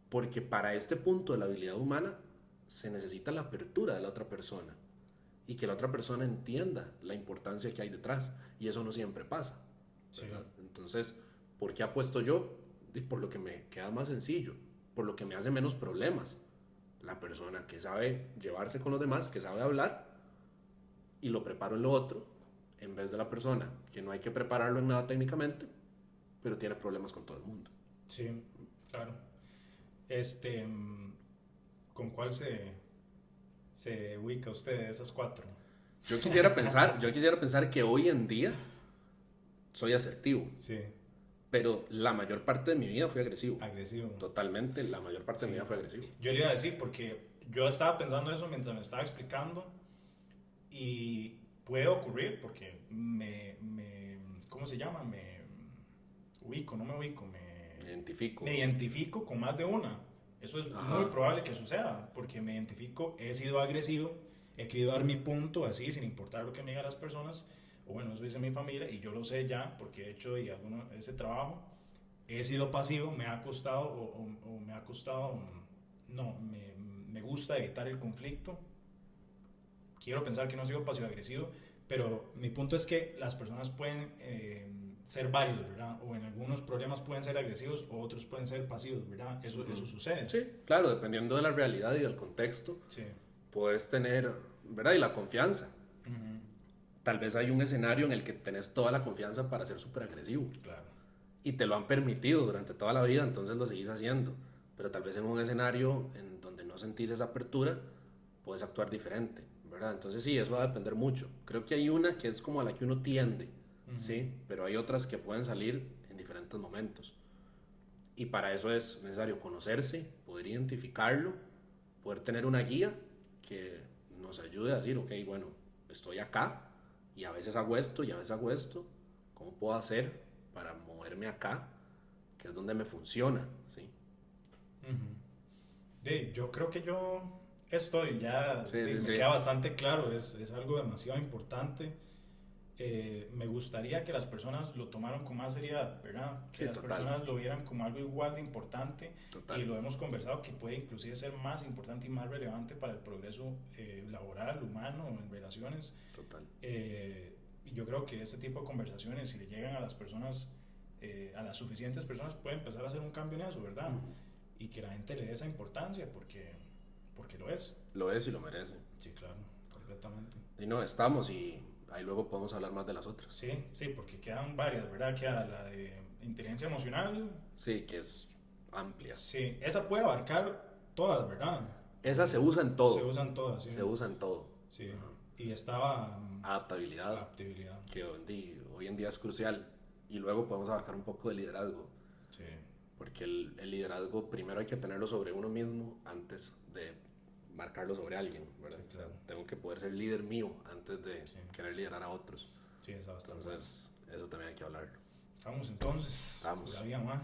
Porque para este punto de la habilidad humana se necesita la apertura de la otra persona y que la otra persona entienda la importancia que hay detrás, y eso no siempre pasa, ¿verdad? Sí. Entonces, ¿por qué apuesto yo? Por lo que me queda más sencillo, por lo que me hace menos problemas. La persona que sabe llevarse con los demás, que sabe hablar, y lo preparo en lo otro, en vez de la persona que no hay que prepararlo en nada técnicamente, pero tiene problemas con todo el mundo. Sí, claro. ¿Con cuál se ubica usted de esas cuatro? Yo quisiera pensar que hoy en día soy asertivo. Sí. Pero la mayor parte de mi vida fue agresivo. Agresivo. Totalmente, la mayor parte de mi vida fue agresivo. Yo le iba a decir, porque yo estaba pensando eso mientras me estaba explicando, y puede ocurrir porque ¿cómo se llama? Me identifico con más de una. Eso es muy probable que suceda, porque me identifico, he sido agresivo, he querido dar mi punto así, sin importar lo que me digan las personas, o bueno, eso dice mi familia, y yo lo sé ya, porque he hecho ese trabajo. He sido pasivo, me ha costado, me gusta evitar el conflicto. Quiero pensar que no he sido pasivo-agresivo, pero mi punto es que las personas pueden ser varios, ¿verdad? O en algunos problemas pueden ser agresivos, o otros pueden ser pasivos, ¿verdad? Eso sucede. Sí, claro, dependiendo de la realidad y del contexto, sí, puedes tener, ¿verdad? Y la confianza. Tal vez hay un escenario en el que tenés toda la confianza para ser súper agresivo. Claro. Y te lo han permitido durante toda la vida, entonces lo seguís haciendo. Pero tal vez en un escenario en donde no sentís esa apertura, puedes actuar diferente, ¿verdad? Entonces sí, eso va a depender mucho. Creo que hay una que es como a la que uno tiende, ¿sí? Pero hay otras que pueden salir en diferentes momentos. Y para eso es necesario conocerse, poder identificarlo, poder tener una guía que nos ayude a decir, ok, bueno, estoy acá y a veces hago esto y a veces hago esto. ¿Cómo puedo hacer para moverme acá, que es donde me funciona? ¿Sí? Yo creo que yo estoy ya, me queda bastante claro, es algo demasiado importante. me gustaría que las personas lo tomaran con más seriedad, ¿verdad? Que Sí, las total. personas lo vieran como algo igual de importante, Total. y lo hemos conversado que puede inclusive ser más importante y más relevante para el progreso laboral, humano, en relaciones. Total. Y yo creo que ese tipo de conversaciones, si le llegan a las personas, a las suficientes personas, puede empezar a hacer un cambio en eso, ¿verdad? Y que la gente le dé esa importancia porque lo es. Lo es y lo merece. Sí, claro, completamente. Y no, estamos y ahí luego podemos hablar más de las otras. Sí, sí, porque quedan varias, ¿verdad? Queda la de inteligencia emocional. Sí, que es amplia. Sí, esa puede abarcar todas, ¿verdad? Esa se usa en todo. Se usan todas, sí. Se usa en todo. Sí. Y estaba Adaptabilidad, adaptabilidad. que hoy en día es crucial. Y luego podemos abarcar un poco de liderazgo. Sí. Porque el liderazgo primero hay que tenerlo sobre uno mismo antes de marcarlo sobre alguien, ¿verdad? Sí, claro. O sea, tengo que poder ser líder mío antes de Sí. querer liderar a otros. Sí, esa bastante. Entonces, eso también hay que hablar. Estamos entonces. Vamos. Todavía más.